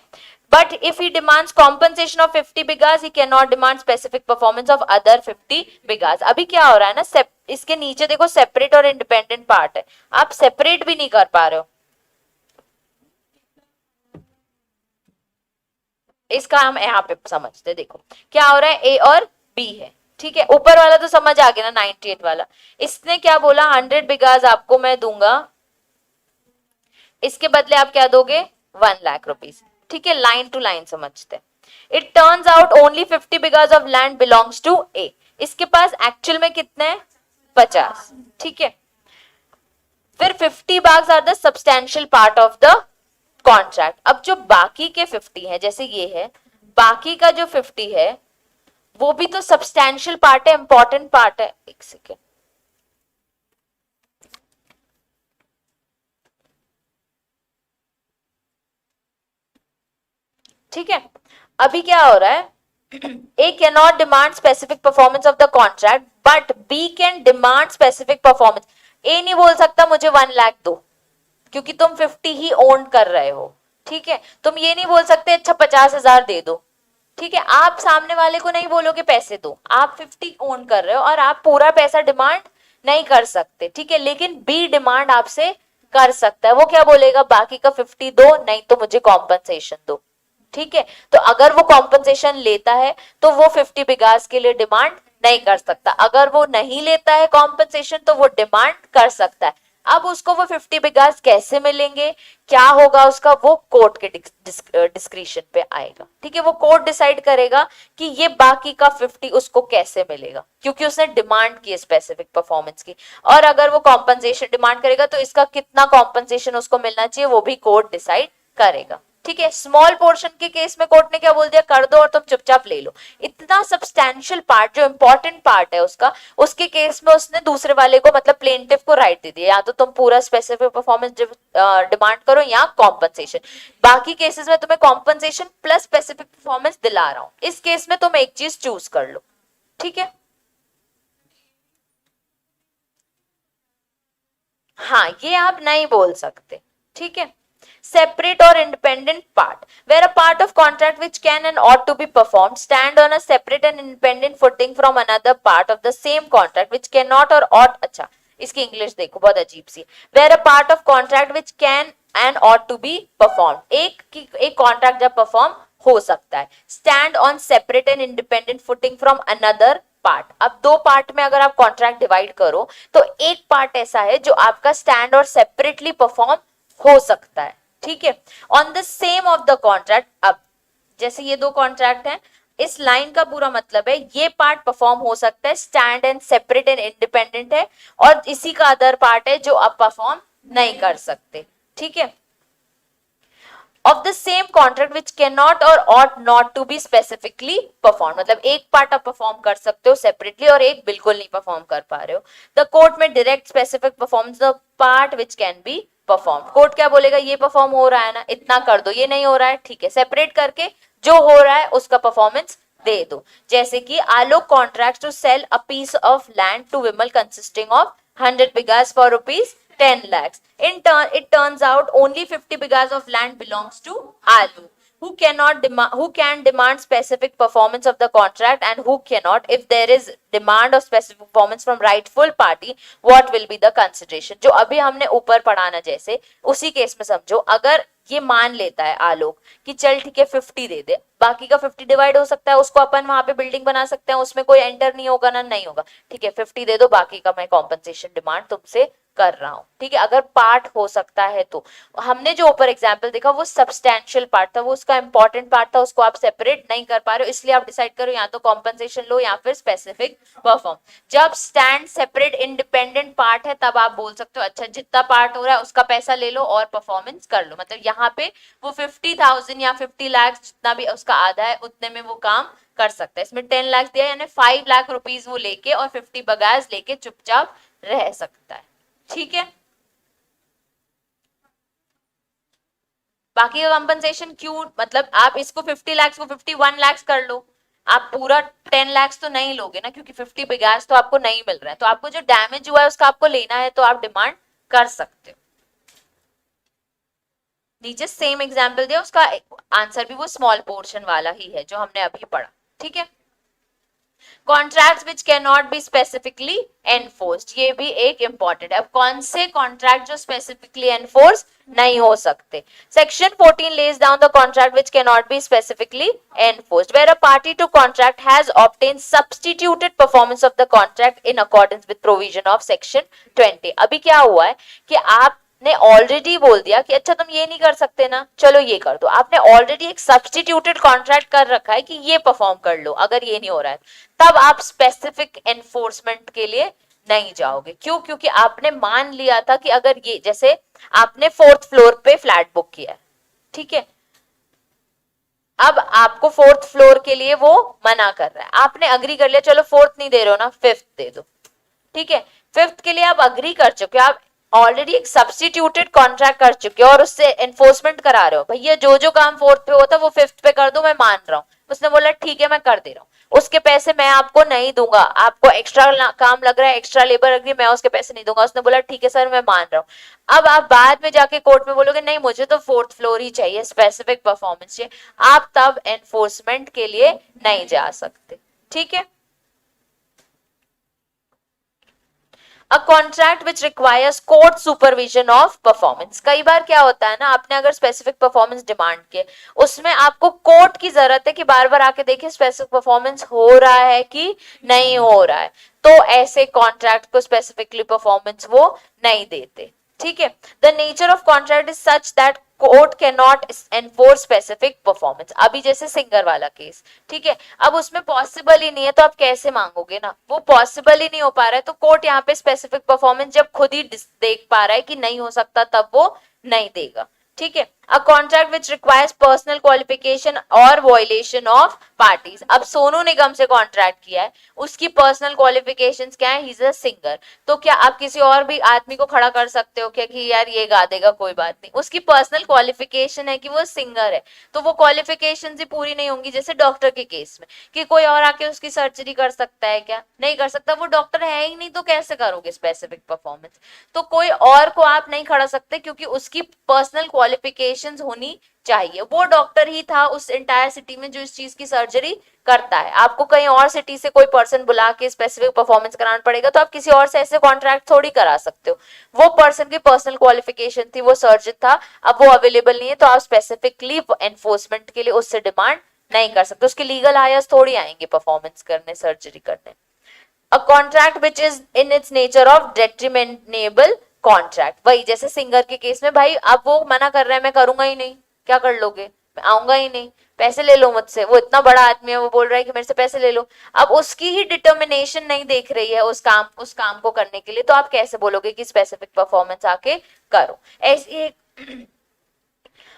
But if he demands compensation of 50 bigas, he cannot demand specific performance of other 50 bigas। अभी क्या हो रहा है ना, इसके नीचे देखो सेपरेट और इंडिपेंडेंट पार्ट है, आप सेपरेट भी नहीं कर पा रहे हो, इसका हम यहाँ पे समझते, देखो क्या हो रहा है, ए और बी है, ठीक है। ऊपर वाला तो समझ आ गया ना 98 वाला, इसने क्या बोला 100 बिगास आपको मैं दूंगा, इसके बदले आप क्या दोगे 1 लाख रुपीस, ठीक है, लाइन टू लाइन समझते। It turns out only 50 bighas of land belongs to A, इसके पास एक्चुअल में कितने हैं 50, ठीक है। फिर 50 bighas are the substantial part of the contract. अब जो बाकी के 50 है, जैसे ये है, बाकी का जो 50 है वो भी तो सब्सटेंशियल पार्ट है, इंपॉर्टेंट पार्ट है। एक सेकेंड, ठीक है। अभी क्या हो रहा है, A cannot demand specific performance of the contract, but B can demand specific performance. A नहीं बोल सकता मुझे 1 लाख दो, क्योंकि तुम 50 ही ओन कर रहे हो, ठीक है। तुम ये नहीं बोल सकते अच्छा 50,000 दे दो, ठीक है। आप सामने वाले को नहीं बोलोगे पैसे दो, आप 50 ओन कर रहे हो और आप पूरा पैसा डिमांड नहीं कर सकते, ठीक है। लेकिन बी डिमांड आपसे कर सकता है, वो क्या बोलेगा, बाकी का 50 दो, नहीं तो मुझे कॉम्पनसेशन दो, ठीक है। तो अगर वो कॉम्पनसेशन लेता है तो वो 50 बिगास के लिए डिमांड नहीं कर सकता, अगर वो नहीं लेता है कॉम्पनसेशन तो वो डिमांड कर सकता है। अब उसको वो 50 बिगास कैसे मिलेंगे, क्या होगा उसका, वो कोर्ट के डिस्क्रिप्शन पे आएगा, ठीक है। वो कोर्ट डिसाइड करेगा कि ये बाकी का 50 उसको कैसे मिलेगा, क्योंकि उसने डिमांड की स्पेसिफिक परफॉर्मेंस की। और अगर वो कॉम्पनसेशन डिमांड करेगा तो इसका कितना कॉम्पनसेशन उसको मिलना चाहिए वो भी कोर्ट डिसाइड करेगा, ठीक है। स्मॉल पोर्शन के केस में कोर्ट ने क्या बोल दिया, कर दो और तुम चुपचाप ले लो। इतना सब्सटैंशियल पार्ट जो इंपॉर्टेंट पार्ट है उसका, उसके केस में उसने दूसरे वाले को मतलब प्लेंटिव को राइट दे दिया, या तो तुम पूरा स्पेसिफिक परफॉर्मेंस डिमांड करो या कॉम्पनसेशन। बाकी केसेस में तुम्हें कॉम्पनसेशन प्लस स्पेसिफिक परफॉर्मेंस दिला रहा हूं, इस केस में तुम एक चीज चूज कर लो, ठीक है। हाँ, ये आप नहीं बोल सकते, ठीक है। Separate or independent part, where a part of contract which can and ought to be performed stand on a separate and independent footing from another part of the same contract which cannot or ought, अच्छा इसकी English देखो बहुत अजीब सी, where a part of contract which can and ought to be performed, एक contract जब perform हो सकता है, stand on separate and independent footing from another part. अब दो पार्ट में अगर आप कॉन्ट्रैक्ट डिवाइड करो तो एक पार्ट ऐसा है जो आपका स्टैंड और सेपरेटली परफॉर्म हो सकता है, ठीक है, on the same of the contract. अब जैसे ये दो कॉन्ट्रैक्ट हैं, इस लाइन का पूरा मतलब है ये पार्ट परफॉर्म हो सकता है, stand and separate and independent है, और इसी का अदर पार्ट है जो आप परफॉर्म नहीं कर सकते, ठीक है। Of the same contract which can not or ought not to be specifically perform, मतलब एक पार्ट आप परफॉर्म कर सकते हो सेपरेटली और एक बिल्कुल नहीं परफॉर्म कर पा रहे हो। द कोर्ट में direct specific performance the part which can be perform. Court क्या बोलेगा, ये परफॉर्म हो रहा है ना, इतना कर दो, ये नहीं हो रहा है, ठीक है, सेपरेट करके जो हो रहा है उसका परफॉर्मेंस दे दो। जैसे कि Alok contract to sell a piece of land to Vimal consisting of 100 bighas for rupees 10 lakhs. In turn, it turns out only 50 bighas of land belongs to Alu, who can demand specific performance of the contract and who cannot. If there is demand of specific performance from rightful party, what will be the consideration? जो अभी हमने ऊपर पढ़ा ना, जैसे उसी case में समझो, अगर ये मान लेता है आलोक कि चल ठीक है 50 दे दे, बाकी का 50 डिवाइड हो सकता है, उसको अपन वहां पे बिल्डिंग बना सकते हैं, उसमें कोई एंटर नहीं होगा ना, नहीं होगा, ठीक है, 50 दे दो, बाकी का मैं कॉम्पनसेशन डिमांड तुमसे कर रहा हूं, ठीक है। अगर पार्ट हो सकता है तो हमने जो ऊपर एग्जांपल देखा वो सब्सटैंशियल पार्ट था, वो उसका इंपॉर्टेंट पार्ट था, उसको आप सेपरेट नहीं कर पा रहे हो, इसलिए आप डिसाइड करो या तो कॉम्पनसेशन लो या फिर स्पेसिफिक परफॉर्म। जब स्टैंड सेपरेट इंडिपेंडेंट पार्ट है तब आप बोल सकते हो अच्छा जितना पार्ट हो रहा है उसका पैसा ले लो और परफॉर्मेंस कर लो, मतलब यहाँ पे वो 50,000 या 50 लाख जितना भी उसका आधा है उतने में वो काम कर सकता है। इसमें 10 लाख दिया यानी 5 लाख रुपीज वो लेके और 50 बगाज लेके चुपचाप रह सकता है, ठीक है। बाकी का कंपनसेशन क्यों, मतलब आप इसको 50 लाख को 51 लाख कर लो, आप पूरा 10 लाख तो नहीं लोगे ना, क्योंकि 50 बिगास तो आपको नहीं मिल रहा है, तो आपको जो डैमेज हुआ है उसका आपको लेना है, तो आप डिमांड कर सकते हो। नीचे सेम एग्जाम्पल दिया, उसका आंसर भी वो स्मॉल पोर्शन वाला ही है जो हमने अभी पढ़ा, ठीक है। Contract which can not be specifically enforced, ये भी एक इंपॉर्टेंट है। अब कौन से कॉन्ट्रैक्ट जो स्पेसिफिकली एनफोर्स नहीं हो सकते, section 14 lays down the contract which cannot be specifically enforced, where a party to contract has obtained substituted performance of the contract in accordance with provision of section 20। अभी क्या हुआ है कि आपने ऑलरेडी बोल दिया कि अच्छा तुम ये नहीं कर सकते ना, चलो ये कर दो, आपने ऑलरेडी एक सब्सटीट्यूटेड कॉन्ट्रैक्ट कर रखा है कि ये परफॉर्म कर लो, अगर ये नहीं हो रहा है तब आप स्पेसिफिक एनफोर्समेंट के लिए नहीं जाओगे। क्यों, क्योंकि आपने मान लिया था कि अगर ये, जैसे आपने 4th फ्लोर पे फ्लैट बुक किया है, ठीक है, अब आपको 4th फ्लोर के लिए वो मना कर रहा है, आपने अग्री कर लिया, चलो 4th नहीं दे रहे हो ना 5th दे दो, ठीक है, 5th के लिए आप अग्री कर चुके हो, आप ऑलरेडी एक सब्स्टिट्यूटेड कॉन्ट्रैक्ट कर चुके हो और उससे एनफोर्समेंट करा रहे हो, भैया जो जो काम फोर्थ पे होता है वो फिफ्थ पे कर दो, मैं मान रहा हूँ, उसने बोला ठीक है मैं कर दे रहा हूँ, उसके पैसे मैं आपको नहीं दूंगा, आपको एक्स्ट्रा काम लग रहा है, एक्स्ट्रा लेबर लग रही है, मैं उसके पैसे नहीं दूंगा, उसने बोला ठीक है सर मैं मान रहा हूँ। अब आप बाद में जाके कोर्ट में बोलोगे नहीं मुझे तो फोर्थ फ्लोर ही चाहिए, स्पेसिफिक परफॉर्मेंस चाहिए, आप तब एनफोर्समेंट के लिए नहीं जा सकते। ठीक है। अ contract which requires court supervision of performance, कई बार क्या होता है ना, आपने अगर स्पेसिफिक परफॉर्मेंस डिमांड किए, उसमें आपको कोर्ट की जरूरत है कि बार बार आके देखिए स्पेसिफिक परफॉर्मेंस हो रहा है कि नहीं हो रहा है, तो ऐसे कॉन्ट्रैक्ट को स्पेसिफिकली परफॉर्मेंस वो नहीं देते। ठीक है। The nature of contract is such that court can not enforce specific performance, अभी जैसे सिंगर वाला केस, ठीक है, अब उसमें पॉसिबल ही नहीं है तो आप कैसे मांगोगे ना, वो पॉसिबल ही नहीं हो पा रहा है, तो कोर्ट यहाँ पे स्पेसिफिक परफॉर्मेंस जब खुद ही देख पा रहा है कि नहीं हो सकता तब वो नहीं देगा। ठीक है। अ contract which requires personal qualification और वॉयलेशन ऑफ पार्टीज, अब सोनू निगम से कॉन्ट्रैक्ट किया है, उसकी पर्सनल क्वालिफिकेशंस क्या है, ही इज अ सिंगर, तो क्या आप किसी और भी आदमी को खड़ा कर सकते हो क्या कि यार ये गा देगा, कोई बात नहीं, उसकी पर्सनल क्वालिफिकेशन है कि वो सिंगर है, तो वो क्वालिफिकेशन ही पूरी नहीं होंगी। जैसे डॉक्टर के केस में कि कोई और आके उसकी सर्जरी कर सकता है क्या, नहीं कर सकता, वो डॉक्टर है ही नहीं, तो कैसे करोगे स्पेसिफिक परफॉर्मेंस, तो कोई और को आप नहीं खड़ा सकते क्योंकि उसकी पर्सनल क्वालिफिकेशंस होनी चाहिए, वो डॉक्टर ही था उस एंटायर सिटी में जो इस चीज की सर्जरी करता है, आपको कहीं और सिटी से कोई पर्सन बुला के स्पेसिफिक परफॉर्मेंस कराना पड़ेगा, तो आप किसी और से ऐसे कॉन्ट्रैक्ट थोड़ी करा सकते हो, वो पर्सन की पर्सनल क्वालिफिकेशन थी, वो सर्जन था, अब वो अवेलेबल नहीं है, तो आप स्पेसिफिकली एनफोर्समेंट के लिए उससे डिमांड नहीं कर सकते, उसके लीगल हायर्स थोड़ी आएंगे परफॉर्मेंस करने, सर्जरी करने। A contract which is in its nature of determinable contract, वही जैसे सिंगर के केस में, भाई अब वो मना कर रहा है मैं करूंगा ही नहीं, क्या कर लोगे, मैं आऊंगा ही नहीं, पैसे ले लो मुझसे, वो इतना बड़ा आदमी है, वो बोल रहा है कि मेरे से पैसे ले लो, अब उसकी ही डिटर्मिनेशन नहीं देख रही है उस काम को करने के लिए, तो आप कैसे बोलोगे कि स्पेसिफिक परफॉर्मेंस आके करो। ऐसी एक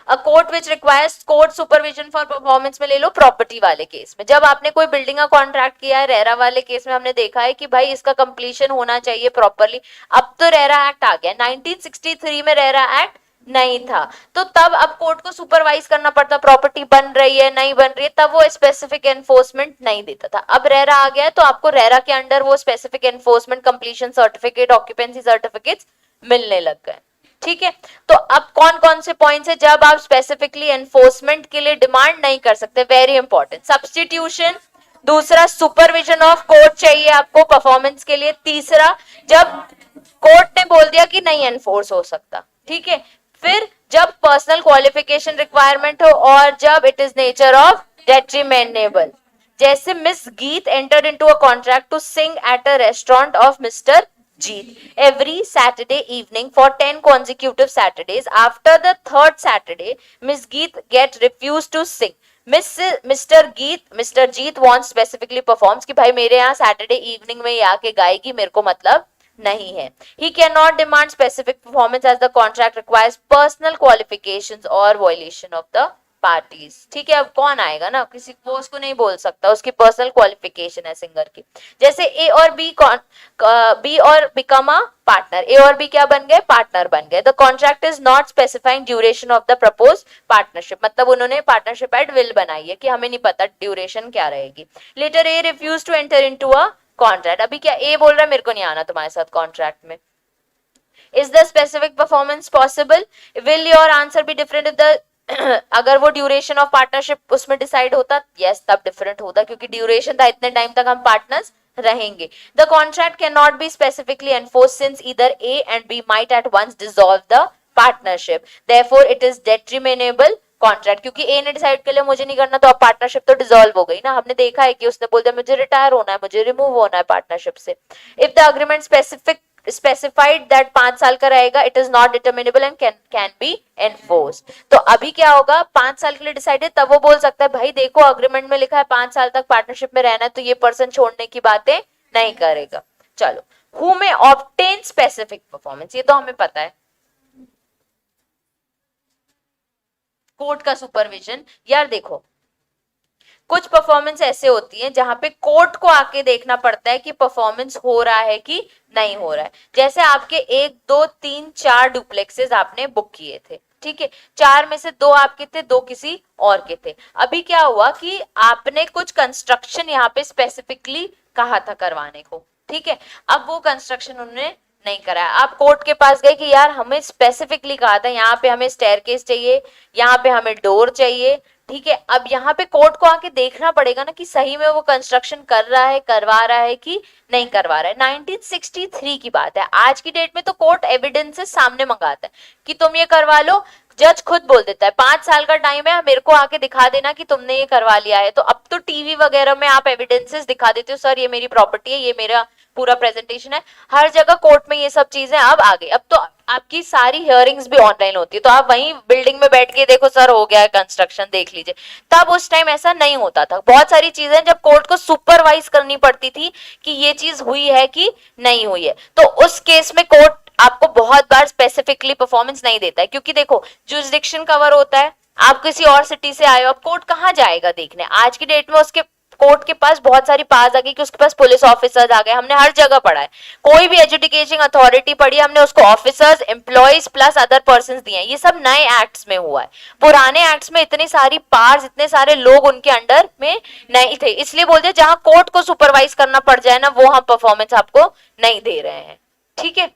a court which requires court supervision for performance में ले लो प्रॉपर्टी वाले केस में, जब आपने कोई बिल्डिंग का कॉन्ट्रैक्ट किया है, रेरा वाले केस में हमने देखा है कि भाई इसका कंप्लीशन होना चाहिए प्रॉपरली, अब तो रेरा एक्ट आ गया, 1963 में रेरा एक्ट नहीं था, तो तब अब कोर्ट को सुपरवाइज करना पड़ता, प्रॉपर्टी बन रही है नहीं बन रही है, तब वो स्पेसिफिक एनफोर्समेंट नहीं देता था, अब रेरा आ गया है तो आपको रेरा के अंडर वो specific enforcement completion certificate occupancy certificates मिलने लग गए। ठीक है। तो अब कौन कौन से पॉइंट्स है जब आप स्पेसिफिकली एनफोर्समेंट के लिए डिमांड नहीं कर सकते, वेरी इंपॉर्टेंट, सब्स्टिट्यूशन, दूसरा सुपरविजन ऑफ कोर्ट चाहिए आपको परफॉर्मेंस के लिए, तीसरा जब कोर्ट ने बोल दिया कि नहीं एनफोर्स हो सकता, ठीक है, फिर जब पर्सनल क्वालिफिकेशन रिक्वायरमेंट हो और जब it is nature of detrimental, जैसे miss Geet entered into a contract to sing at a restaurant of mister Jeet every Saturday evening for 10 consecutive Saturdays. After the third Saturday, Miss Geet get refused to sing. Mr. Jeet wants specifically performs कि भाई मेरे यहाँ Saturday evening में ही आके गाएगी, मेरे को मतलब नहीं है। He cannot demand specific performance as the contract requires personal qualifications or violation of the parties. ठीक है, अब कौन आएगा ना, किसी को उसको नहीं बोल सकता, उसकी पर्सनल क्वालिफिकेशन है सिंगर की। जैसे ए और बी और बिकम अ पार्टनर, ए और बी क्या बन गए, पार्टनर बन गए। The contract is not specifying duration of the propose partnership, मतलब उन्होंने पार्टनरशिप एट विल बनाई है कि हमें नहीं पता ड्यूरेशन क्या रहेगी। Later A refuse to enter into a contract, अभी क्या ए बोल रहा है मेरे को नहीं आना तुम्हारे साथ कॉन्ट्रैक्ट में। Is the specific performance possible, will your answer be different if the अगर वो ड्यूरेशन ऑफ पार्टनरशिप उसमें डिसाइड होता, यस तब डिफरेंट होता, क्योंकि ड्यूरेशन था इतने टाइम तक हम पार्टनर्स रहेंगे। The contract can not be specifically enforce since either A and B might at once dissolve the partnership, therefore it is determinable contract, क्योंकि ए ने डिसाइड कर लिया मुझे नहीं करना, तो अब पार्टनरशिप तो डिसॉल्व हो गई ना, हमने देखा है कि उसने बोल दिया मुझे रिटायर होना है, मुझे रिमूव होना है पार्टनरशिप से। If the agreement specified that 5 साल का रहेगा, it is not determinable and can be enforce. तो अभी क्या होगा, 5 साल के लिए डिसाइडेड, तब वो बोल सकता है भाई देखो अग्रीमेंट में लिखा है 5 साल तक पार्टनरशिप में रहना है, तो ये पर्सन छोड़ने की बातें नहीं करेगा। चलो, हु में ऑब्टेन स्पेसिफिक परफॉर्मेंस, ये तो हमें पता है, कोर्ट का सुपरविजन। यार देखो कुछ परफॉर्मेंस ऐसे होती है जहां पे कोर्ट को आके देखना पड़ता है कि परफॉर्मेंस हो रहा है कि नहीं हो रहा है। जैसे आपके 1 2 3 4 डुप्लेक्सेस आपने बुक किए थे, ठीक है, 4 में से 2 आपके थे, 2 किसी और के थे। अभी क्या हुआ कि आपने कुछ कंस्ट्रक्शन यहाँ पे स्पेसिफिकली कहा था करवाने को, ठीक है, अब वो कंस्ट्रक्शन उन्होंने नहीं कराया। आप कोर्ट के पास गए कि यार हमें स्पेसिफिकली कहा था यहाँ पे हमें स्टेयरकेस चाहिए, यहाँ पे हमें डोर चाहिए, ठीक है। अब यहाँ पे कोर्ट को आके देखना पड़ेगा ना कि सही में वो कंस्ट्रक्शन कर रहा है, करवा रहा है कि नहीं करवा रहा है। 1963 की बात है, आज की डेट में तो कोर्ट एविडेंसेस सामने मंगाता है कि तुम ये करवा लो। जज खुद बोल देता है 5 साल का टाइम है, मेरे को आके दिखा देना कि तुमने ये करवा लिया है। तो अब तो टीवी वगैरह में आप एविडेंसेस दिखा देते हो, सर ये मेरी प्रॉपर्टी है, ये मेरा पूरा प्रेजेंटेशन है। हर जगह कोर्ट में ये सब चीजें अब आ गई। अब तो आपकी सारी हियरिंग्स भी ऑनलाइन होती है, तो आप वहीं बिल्डिंग में बैठ के देखो सर हो गया है कंस्ट्रक्शन, देख लीजिए। तब उस टाइम ऐसा नहीं होता था। बहुत सारी चीजें जब कोर्ट को सुपरवाइज करनी पड़ती थी कि ये चीज हुई है कि नहीं हुई है, तो उस केस में कोर्ट आपको बहुत बार स्पेसिफिकली परफॉर्मेंस नहीं देता है, क्योंकि देखो जुरिसडिक्शन कवर होता है। आप किसी और सिटी से आए हो, अब कोर्ट कहाँ जाएगा देखने। आज की डेट में उसके कोर्ट के पास बहुत सारी पावर्स आ गई कि उसके पास पुलिस ऑफिसर्स आ गए। हमने हर जगह पढ़ा है, कोई भी एजुकेटिंग अथॉरिटी पढ़ी हमने उसको officers, employees plus other person दिए हैं। ये सब नए एक्ट्स में हुआ है। पुराने एक्ट्स में इतनी सारी पावर्स, इतने सारे लोग उनके अंडर में नहीं थे, इसलिए बोलते हैं जहां कोर्ट को सुपरवाइज करना पड़ जाए ना, वो हम परफॉर्मेंस आपको नहीं दे रहे हैं, ठीक है।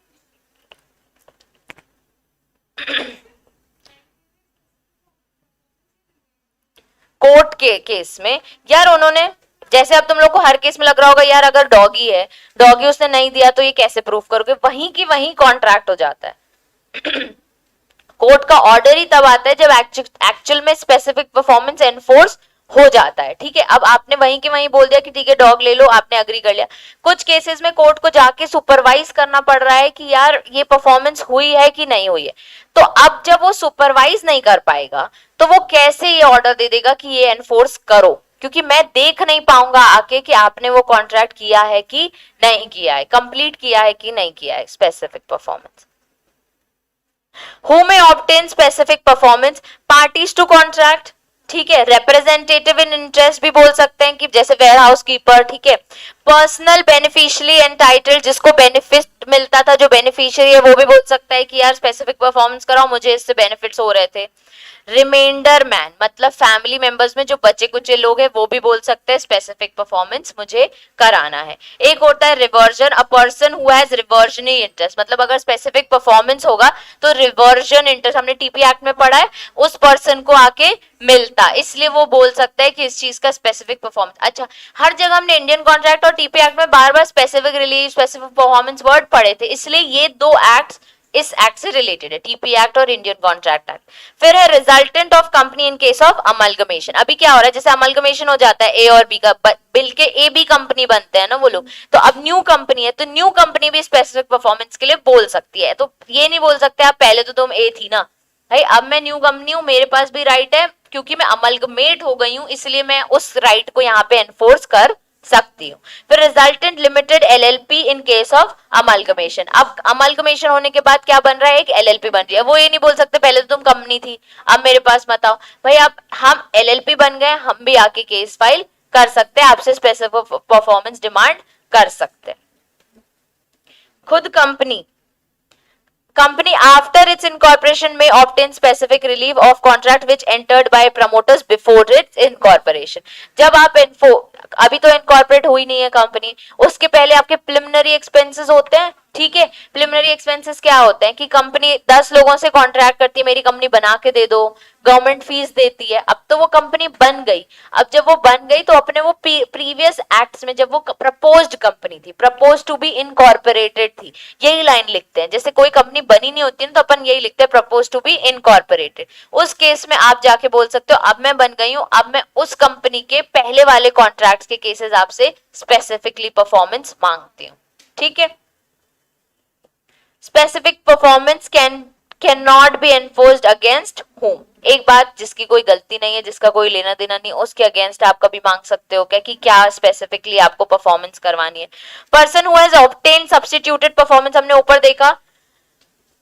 कोर्ट के केस में यार उन्होंने, जैसे अब तुम लोग को हर केस में लग रहा होगा यार अगर डॉगी है, डॉगी उसने नहीं दिया तो ये कैसे प्रूव करोगे, वहीं की वहीं कॉन्ट्रैक्ट हो जाता है। कोर्ट का ऑर्डर ही तब आता है जब एक्चुअल में स्पेसिफिक परफॉर्मेंस एनफोर्स हो जाता है, ठीक है। अब आपने वहीं के वहीं बोल दिया कि ठीक है डॉग ले लो, आपने अग्री कर लिया। कुछ केसेस में कोर्ट को जाके सुपरवाइज करना पड़ रहा है कि यार ये परफॉर्मेंस हुई है कि नहीं हुई है। तो अब जब वो सुपरवाइज नहीं कर पाएगा तो वो कैसे ये ऑर्डर दे देगा कि ये एनफोर्स करो, क्योंकि मैं देख नहीं पाऊंगा आके कि आपने वो कॉन्ट्रैक्ट किया है कि नहीं किया है, कंप्लीट किया है कि नहीं किया है specific performance. Who may obtain specific performance? Parties to contract, ठीक है। रिप्रेजेंटेटिव इन इंटरेस्ट भी बोल सकते हैं कि जैसे वेयर हाउस कीपर, ठीक है। पर्सनल बेनिफिशियरी एंटाइटल्ड, जिसको बेनिफिट मिलता था, जो बेनिफिशियरी है वो भी बोल सकता है कि यार स्पेसिफिक परफॉर्मेंस कराओ, मुझे इससे बेनिफिट्स हो रहे थे। रिमाइंडर मैन मतलब फैमिली मेंबर्स में जो बचे कुछ लोग हैं वो भी बोल सकते हैं स्पेसिफिक परफॉर्मेंस मुझे कराना है। एक होता है reversion, a person who has reversionary interest, मतलब अगर स्पेसिफिक परफॉर्मेंस होगा तो रिवर्जन इंटरेस्ट हमने टीपी एक्ट में पढ़ा है, उस पर्सन को आके मिलता, इसलिए वो बोल सकता है कि इस चीज का स्पेसिफिक परफॉर्मेंस। अच्छा, हर जगह हमने इंडियन कॉन्ट्रैक्ट और टीपी एक्ट में बार बार specific relief, specific performance word पढ़े थे, इसलिए ये दो एक्ट्स इस एक्ट से रिलेटेड है, टीपी एक्ट और इंडियन कॉन्ट्रैक्ट एक्ट। फिर है resultant of company in case of amalgamation. अभी क्या हो रहा है, जैसे अमलगमेशन हो जाता है ए और बी का, बिल के ए बी कंपनी बनते हैं ना वो लोग, तो अब न्यू कंपनी है तो न्यू कंपनी भी स्पेसिफिक परफॉर्मेंस के लिए बोल सकती है। तो ये नहीं बोल सकते आप पहले तो तुम ए थी ना भाई, अब मैं न्यू कंपनी हूं, मेरे पास भी राइट है, क्योंकि मैं अमलगमेट हो गई हूं इसलिए मैं उस राइट को यहाँ पे एनफोर्स कर सकती हूँ। फिर resultant limited LLP in case of amalgamation. अब अमलगमेशन होने के बाद क्या बन रहा है, एक एलएलपी बन रही है। वो ये नहीं बोल सकते पहले तो तुम कंपनी थी अब मेरे पास मत आओ भाई, अब हम एलएलपी बन गए, हम भी आके केस फाइल कर सकते हैं, आपसे स्पेसिफिक परफॉर्मेंस डिमांड कर सकते हैं। खुद company after its incorporation may obtain specific relief of contract which entered by promoters before its incorporation। जब आप अभी तो इनकॉर्पोरेट हुई नहीं है कंपनी, उसके पहले आपके प्रिलिमिनरी एक्सपेंसेस होते हैं, ठीक है। प्रिलिमिनरी एक्सपेंसेस क्या होते हैं कि कंपनी 10 लोगों से कॉन्ट्रैक्ट करती है, मेरी कंपनी बना के दे दो, गवर्नमेंट फीस देती है। अब तो वो कंपनी बन गई, अब जब वो बन गई तो अपने वो प्रीवियस एक्ट्स में जब वो प्रपोज्ड कंपनी थी, प्रपोज टू बी इनकॉर्पोरेटेड थी, यही लाइन लिखते हैं। जैसे कोई कंपनी बनी नहीं होती है तो अपन यही लिखते हैं प्रपोज टू बी इनकॉर्पोरेटेड। उस केस में आप जाके बोल सकते हो अब मैं बन गई हूं, अब मैं उस कंपनी के पहले वाले कॉन्ट्रैक्ट्स के केसेस आपसे स्पेसिफिकली परफॉर्मेंस मांगती हूँ, ठीक है। Specific performance can not B enforced against whom। एक बात, जिसकी कोई गलती नहीं है, जिसका कोई लेना देना नहीं, उसके अगेंस्ट आप कभी मांग सकते हो क्या कि क्या स्पेसिफिकली आपको परफॉर्मेंस करवानी है। Person who has obtain substituted performance, हमने ऊपर देखा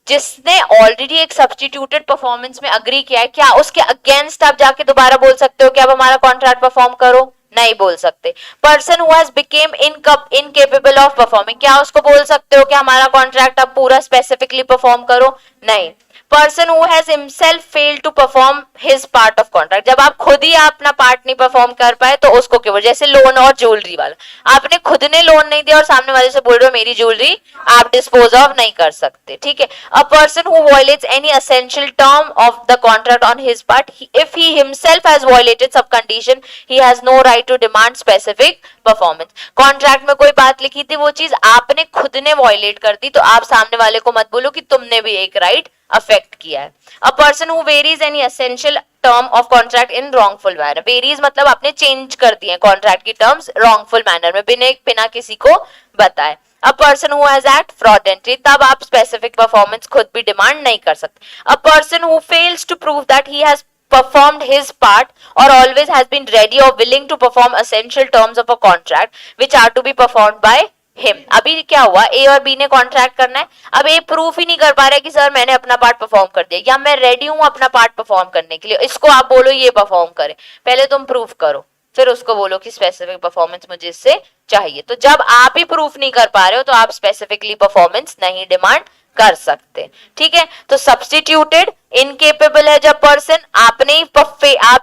जिसने ऑलरेडी एक सब्स्टिट्यूटेड परफॉर्मेंस में अग्री किया है, क्या उसके अगेंस्ट आप जाके दोबारा बोल सकते हो कि अब हमारा कॉन्ट्रैक्ट परफॉर्म करो? नहीं बोल सकते। Person who has became incapable of performing, क्या उसको बोल सकते हो कि हमारा कॉन्ट्रैक्ट अब पूरा स्पेसिफिकली परफॉर्म करो? नहीं। Person who has himself failed to perform his part of contract, जब आप खुद ही अपना पार्ट नहीं परफॉर्म कर पाए तो उसको क्यों? जैसे लोन और ज्वेलरी वाला, आपने खुद ने लोन नहीं दिया और सामने वाले से बोल रहे हो मेरी ज्वेलरी आप डिस्पोज ऑफ नहीं कर सकते, ठीक है। A person who violates any essential term of the contract on his part, if he himself has violated sub condition, he has no right to demand specific performance. Contract में कोई बात लिखी थी, वो चीज आपने खुद ने वायलेट कर दी, तो आप सामने वाले को मत बोलो कि तुमने भी एक राइट अफेक्ट किया है। A person who varies any essential term of contract in wrongful manner, varies मतलब आपने चेंज कर दिए कॉन्ट्रैक्ट की टर्म्स रॉन्गफुल मैनर में, बिना किसी को बताए। A person who has act fraudulently, तब आप स्पेसिफिक परफॉर्मेंस खुद भी डिमांड नहीं कर सकते। A person who fails to prove that he has performed his part or always has been ready or willing to perform essential terms of a contract which are to be performed by him। अभी क्या हुआ, ए और B ने contract करना है, अब ए proof ही नहीं कर पा रहा है कि सर मैंने अपना पार्ट परफॉर्म कर दिया या मैं रेडी हूं अपना पार्ट परफॉर्म करने के लिए, इसको आप बोलो ये परफॉर्म करे, पहले तुम प्रूफ करो, फिर उसको बोलो कि स्पेसिफिक परफॉर्मेंस मुझे इससे चाहिए। तो जब आप ही प्रूफ नहीं कर पा रहे हो तो आप स्पेसिफिकली परफॉर्मेंस नहीं डिमांड कर सकते, ठीक है। तो सब्स्टिट्यूटेड इनकेपेबल है जब पर्सन, आप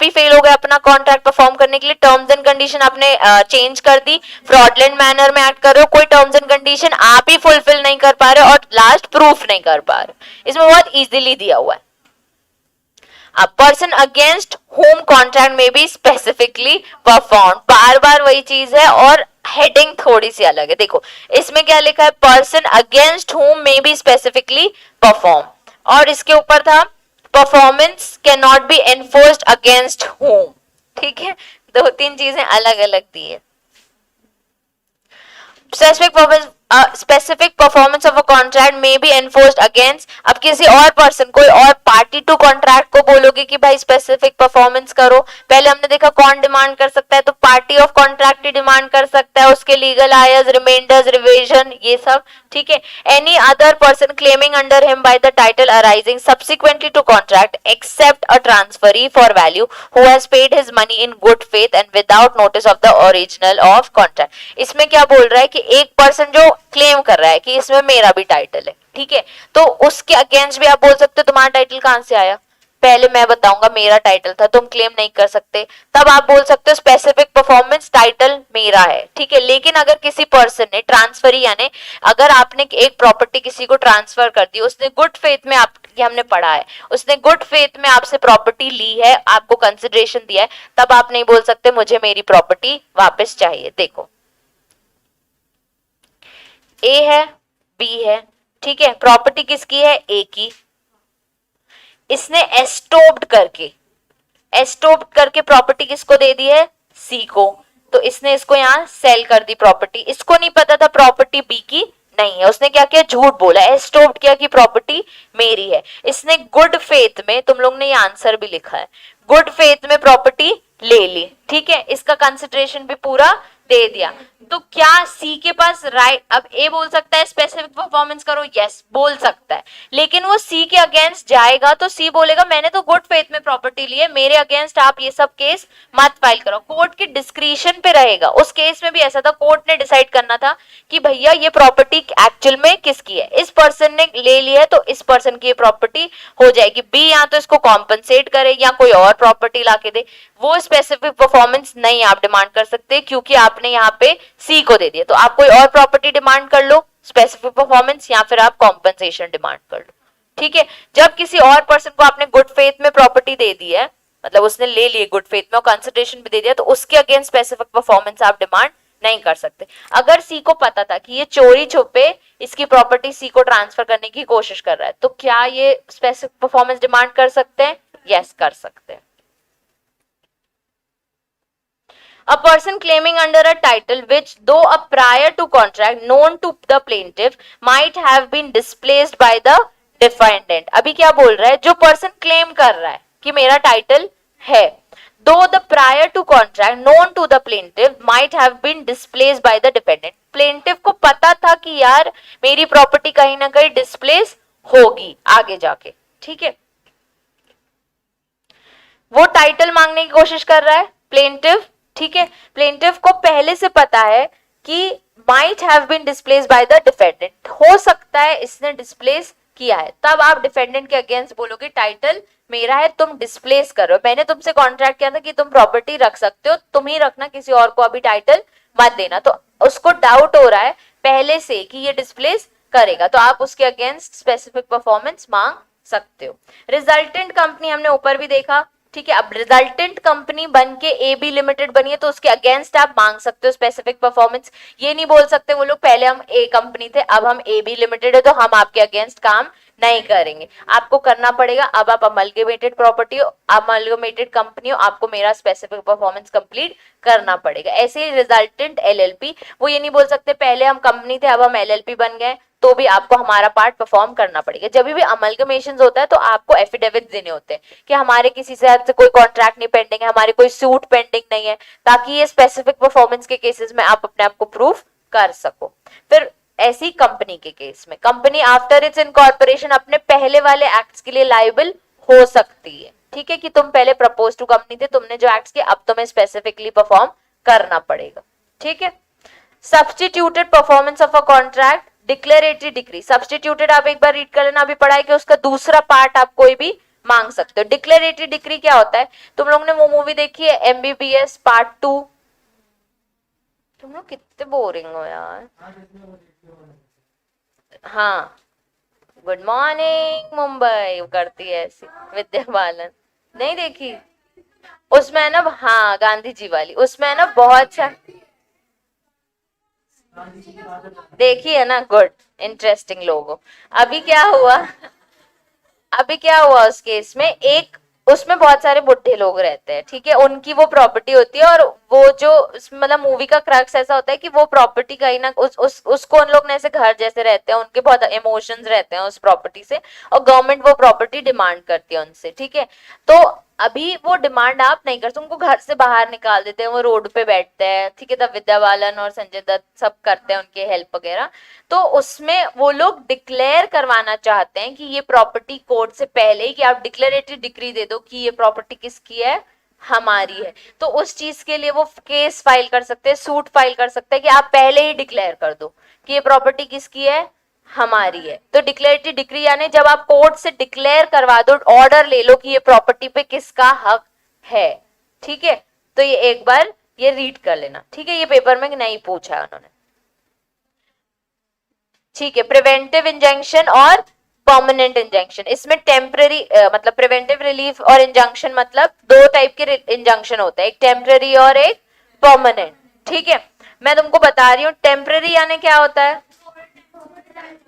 ही फेल हो गए अपना कॉन्ट्रैक्ट परफॉर्म करने के लिए, टर्म्स एंड कंडीशन आपने चेंज कर दी, फ्रॉडलेंट मैनर में एक्ट कर रहे हो, कोई टर्म्स एंड कंडीशन आप ही फुलफिल नहीं कर पा रहे और लास्ट प्रूफ नहीं कर पा रहे। इसमें बहुत इजीली दिया हुआ है। A person against whom contract may be specifically performed, बार बार वही चीज है और हेडिंग थोड़ी सी अलग है। देखो इसमें क्या लिखा है, person against whom may be specifically perform, और इसके ऊपर था performance can not B enforced against whom, ठीक है, दो तीन चीजें अलग अलग दी है। Specific performance of a contract में बी एनफोर्स्ड अगेंस्ट, अब किसी और पर्सन, कोई और पार्टी टू कॉन्ट्रैक्ट को बोलोगे कि भाई स्पेसिफिक परफॉर्मेंस करो, पहले हमने देखा कौन डिमांड कर सकता है, तो party of contract he demand कर सकता है, उसके लीगल आयर्स, रिमाइंडर्स, रिविजन, ये सब, ठीक है। Any other person claiming under him by the title arising subsequently to contract except a transferee for value who has paid his money in good faith and without notice of the original of contract. इसमें क्या बोल रहा है कि एक person जो claim कर रहा है कि इसमें मेरा भी टाइटल है, ठीक है, तो उसके अगेंस्ट भी आप बोल सकते हो तुम्हारा टाइटल कहां से आया, पहले मैं बताऊंगा मेरा टाइटल था, तुम क्लेम नहीं कर सकते, तब आप बोल सकते हो स्पेसिफिक परफॉर्मेंस टाइटल मेरा है, ठीक है। लेकिन अगर किसी पर्सन ने ट्रांसफर, यानी अगर आपने एक प्रॉपर्टी किसी को ट्रांसफर कर दी, उसने गुड फेथ में, आप ये हमने पढ़ा है, उसने गुड फेथ में आपसे प्रॉपर्टी ली है, आपको कंसिडरेशन दिया है, तब आप नहीं बोल सकते मुझे मेरी प्रॉपर्टी वापस चाहिए। देखो ए है, बी है, ठीक है, प्रॉपर्टी किसकी है, ए की, इसने एस्टोप्ड करके प्रॉपर्टी किसको दे दी है, सी को, तो इसने इसको यहां सेल कर दी प्रॉपर्टी, इसको नहीं पता था प्रॉपर्टी बी की नहीं है, उसने क्या किया, झूठ बोला, एस्टोप्ड किया कि प्रॉपर्टी मेरी है। इसने गुड फेथ में, तुम लोग ने ये आंसर भी लिखा है, गुड फेथ में प्रॉपर्टी ले ली, ठीक है, इसका कंसिडरेशन भी पूरा दे दिया, तो क्या सी के पास राइट, अब ए बोल सकता है स्पेसिफिक परफॉर्मेंस करो, यस बोल सकता है, लेकिन वो सी के अगेंस्ट जाएगा तो सी बोलेगा मैंने तो गुड फेथ में प्रॉपर्टी ली है, मेरे अगेंस्ट आप ये सब केस मत फाइल करो, कोर्ट के डिस्क्रिशन पे रहेगा। उस केस में भी ऐसा था, कोर्ट ने डिसाइड करना था कि भैया ये प्रॉपर्टी एक्चुअल में किसकी है, इस पर्सन ने ले ली है तो इस पर्सन की प्रॉपर्टी हो जाएगी, बी या तो इसको कॉम्पनसेट करे या कोई और प्रॉपर्टी ला के दे, वो स्पेसिफिक परफॉर्मेंस नहीं आप डिमांड कर सकते क्योंकि आपने यहाँ पे सी को दे दिया, तो आप कोई और प्रॉपर्टी डिमांड कर लो स्पेसिफिक परफॉर्मेंस, या फिर आप कॉम्पनसेशन डिमांड कर लो, ठीक है। जब किसी और पर्सन को आपने गुड फेथ में प्रॉपर्टी दे दी है, मतलब उसने ले ली गुड फेथ में और कंसिडरेशन भी दे दिया, तो उसके अगेंस्ट स्पेसिफिक परफॉर्मेंस आप डिमांड नहीं कर सकते। अगर सी को पता था कि ये चोरी छुपे इसकी प्रॉपर्टी सी को ट्रांसफर करने की कोशिश कर रहा है, तो क्या ये स्पेसिफिक परफॉर्मेंस डिमांड कर सकते हैं, यस कर सकते हैं। A person claiming under a title which, though a prior to contract known to the plaintiff, might have been displaced by the defendant। अभी क्या बोल रहा है, जो पर्सन क्लेम कर रहा है कि मेरा टाइटल है, though the prior to contract known to the plaintiff might have been displaced by the defendant, plaintiff को पता था कि यार मेरी प्रॉपर्टी कहीं ना कहीं डिस्प्लेस होगी आगे जाके, ठीक है। वो टाइटल मांगने की कोशिश कर रहा है प्लेंटिव, ठीक है। प्लेंटिव को पहले से पता है कि might have been displace by the defendant, हो सकता है इसने डिस्प्लेस किया है, तब आप डिफेंडेंट के अगेंस्ट बोलोगे टाइटल मेरा है, तुम डिस्प्लेस करो, मैंने तुमसे कॉन्ट्रैक्ट किया था कि तुम प्रॉपर्टी रख सकते हो, तुम ही रखना, किसी और को अभी टाइटल मत देना। तो उसको डाउट हो रहा है पहले से कि ये डिस्प्लेस करेगा, तो आप उसके अगेंस्ट स्पेसिफिक परफॉर्मेंस मांग सकते हो। रिजल्टेंट कंपनी हमने ऊपर भी देखा, ठीक है। अब रिजल्टेंट कंपनी बन के ए बी लिमिटेड बनी है तो उसके अगेंस्ट आप मांग सकते हो स्पेसिफिक परफॉर्मेंस। ये नहीं बोल सकते वो लोग पहले हम ए कंपनी थे अब हम ए बी लिमिटेड है तो हम आपके अगेंस्ट काम नहीं करेंगे, आपको करना पड़ेगा। अब आप अमलगमेटेड प्रॉपर्टी हो, अमलगमेटेड कंपनी हो, आपको मेरा स्पेसिफिक परफॉर्मेंस कंप्लीट करना पड़ेगा। ऐसे ही रिजल्टेंट एलएलपी, वो ये नहीं बोल सकते पहले हम कंपनी थे अब हम एलएलपी बन गए तो भी आपको हमारा पार्ट परफॉर्म करना पड़ेगा। जब भी अमलगमेशन होता है तो आपको एफिडेविट देने होते हैं कि हमारे किसी से कोई कॉन्ट्रैक्ट नहीं पेंडिंग है, हमारे कोई सूट पेंडिंग नहीं है, ताकि ये स्पेसिफिक परफॉर्मेंस के केसेस में आप अपने आप को प्रूफ कर सको। फिर ऐसी कंपनी के केस में कंपनी आफ्टर इट्स इनकॉर्पोरेशन अपने पहले वाले एक्ट्स के लिए लायबल हो सकती है, ठीक है, कि तुम पहले प्रपोज टू कंपनी थे, तुमने जो एक्ट्स किए अब तुम्हें स्पेसिफिकली परफॉर्म करना पड़ेगा, ठीक है। Substituted performance of a contract, declaratory decree. Substituted आप एक बार रीड कर लेना, अभी पढ़ा है कि उसका दूसरा पार्ट आप कोई भी मांग सकते हो। डिक्लेरेटरी डिक्री क्या होता है, तुम लोग ने वो मूवी देखी है एमबीबीएस पार्ट 2, तुम लोग कितने बोरिंग हो यार। हाँ, गुड मॉर्निंग मुंबई करती है ऐसी विद्या बालन, नहीं देखी? उसमें है ना, हाँ गांधी जी वाली, उसमें है ना बहुत सा, देखी है ना, गुड इंटरेस्टिंग लोगो। अभी क्या हुआ, अभी क्या हुआ उस केस में, एक उसमें बहुत सारे बुढ़े लोग रहते हैं, ठीक है, उनकी वो प्रॉपर्टी होती है और वो जो मतलब मूवी का क्रक्स ऐसा होता है कि वो प्रॉपर्टी कहीं ना उसको उन लोग ने ऐसे घर जैसे रहते हैं, उनके बहुत इमोशंस रहते हैं उस प्रॉपर्टी से, और गवर्नमेंट वो प्रॉपर्टी डिमांड करती है उनसे, ठीक है। तो अभी वो डिमांड आप नहीं करते, उनको घर से बाहर निकाल देते हैं, वो रोड पे बैठते हैं, ठीक है, तब विद्या बालन और संजय दत्त सब करते हैं उनके हेल्प वगैरह। तो उसमें वो लोग डिक्लेयर करवाना चाहते हैं कि ये प्रॉपर्टी कोर्ट से पहले ही, कि आप डिक्लेरेटरी डिक्री दे दो कि ये प्रॉपर्टी किसकी है, हमारी है। तो उस चीज के लिए वो केस फाइल कर सकते हैं, सूट फाइल कर सकते हैं कि आप पहले ही डिक्लेयर कर दो कि ये प्रॉपर्टी किसकी है, हमारी है। तो डिक्लेरेटरी डिक्री यानी जब आप कोर्ट से डिक्लेयर करवा दो, ऑर्डर ले लो कि ये प्रॉपर्टी पे किसका हक है, ठीक है। तो ये एक बार ये रीड कर लेना, ठीक है, ये पेपर में नहीं पूछा है उन्होंने, ठीक है। प्रिवेंटिव इंजंक्शन और परमानेंट इंजंक्शन, इसमें टेम्पररी मतलब प्रिवेंटिव रिलीफ और इंजंक्शन मतलब दो टाइप के इंजंक्शन होते हैं, एक टेम्पररी और एक परमानेंट, ठीक है। मैं तुमको बता रही हूँ, टेम्पररी यानी क्या होता है,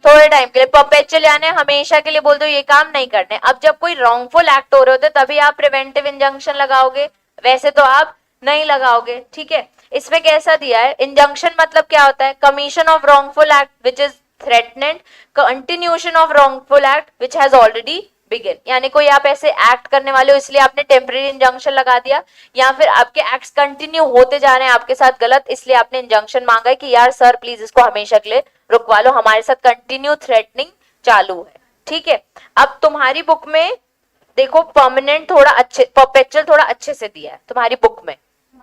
थोड़े टाइम के लिए, परपेचुअल यानी हमेशा के लिए बोल दो ये काम नहीं करने। अब जब कोई रॉन्गफुल एक्ट हो रहे होते तभी आप प्रिवेंटिव इंजंक्शन लगाओगे, वैसे तो आप नहीं लगाओगे, ठीक है। इसमें कैसा दिया है, इंजंक्शन मतलब क्या होता है, commission of wrongful act which is threatened, continuation of wrongful act which has already begin, यानी कोई आप ऐसे एक्ट करने वाले हो इसलिए आपने टेम्पररी इंजंक्शन लगा दिया, या फिर आपके एक्ट्स कंटिन्यू होते जा रहे हैं आपके साथ गलत, इसलिए आपने इंजंक्शन मांगा है कि यार सर प्लीज इसको हमेशा के लिए रुकवा लो, हमारे साथ कंटिन्यू थ्रेटनिंग चालू है, ठीक है। अब तुम्हारी बुक में देखो परमानेंट थोड़ा अच्छे, परपेचुअल थोड़ा अच्छे से दिया है तुम्हारी बुक में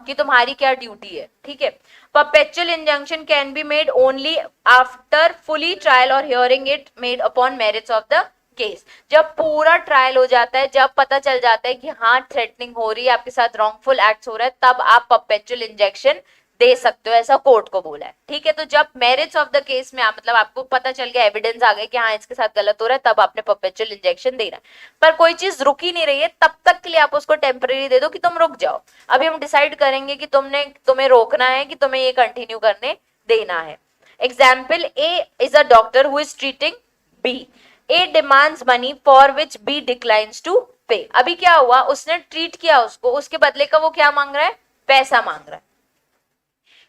कि तुम्हारी क्या ड्यूटी है, ठीक है। Perpetual injunction can be made only after fully trial और hearing it made upon merits of the case, जब पूरा ट्रायल हो जाता है, जब पता चल जाता है कि हाँ थ्रेटनिंग हो रही है, आपके साथ रॉन्गफुल एक्ट हो रहा है, तब आप परपेचुअल इंजेक्शन दे सकते हो, ऐसा कोर्ट को बोला है, ठीक है। तो जब मेरिट्स ऑफ द केस में मतलब आपको पता चल गया, एविडेंस आ गया कि हाँ इसके साथ गलत हो रहा है, तब आपने परपेचुअल इंजेक्शन देना है। पर कोई चीज रुकी नहीं रही है तब तक के लिए आप उसको टेम्पररी दे दो कि तुम रुक जाओ, अभी हम डिसाइड करेंगे कि तुम्हें रोकना है कि तुम्हें ये कंटिन्यू करने देना है। Example, A is a doctor who is treating B, A demands money for which B declines to pay. अभी क्या हुआ, उसने ट्रीट किया उसको, उसके बदले का वो क्या मांग रहा है, पैसा मांग रहा है।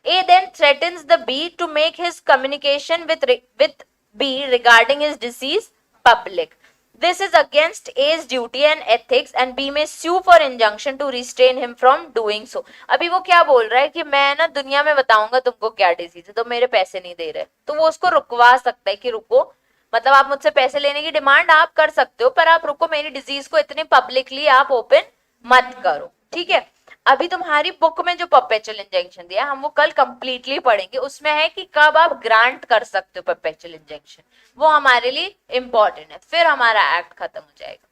A then threatens the B to make his communication with B regarding his disease public. This is against A's duty and ethics and B may sue for injunction to restrain him from doing so. अभी वो क्या बोल रहा है कि मैं ना दुनिया में बताऊंगा तुमको क्या डिजीज है, तो मेरे पैसे नहीं दे रहे, तो वो उसको रुकवा सकता है कि रुको मतलब आप मुझसे पैसे लेने की डिमांड आप कर सकते हो, पर आप रुको, मेरी डिजीज को इतने पब्लिकली आप ओपन मत करो, ठीक है। अभी तुम्हारी बुक में जो परपेचुअल इंजेक्शन दिया हम वो कल कंप्लीटली पढ़ेंगे, उसमें है कि कब आप ग्रांट कर सकते हो परपेचुअल इंजेक्शन, वो हमारे लिए इंपॉर्टेंट है, फिर हमारा एक्ट खत्म हो जाएगा,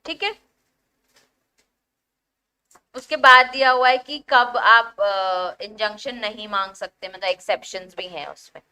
ठीक है। उसके बाद दिया हुआ है कि कब आप इंजंक्शन नहीं मांग सकते, मतलब एक्सेप्शंस भी हैं उसमें।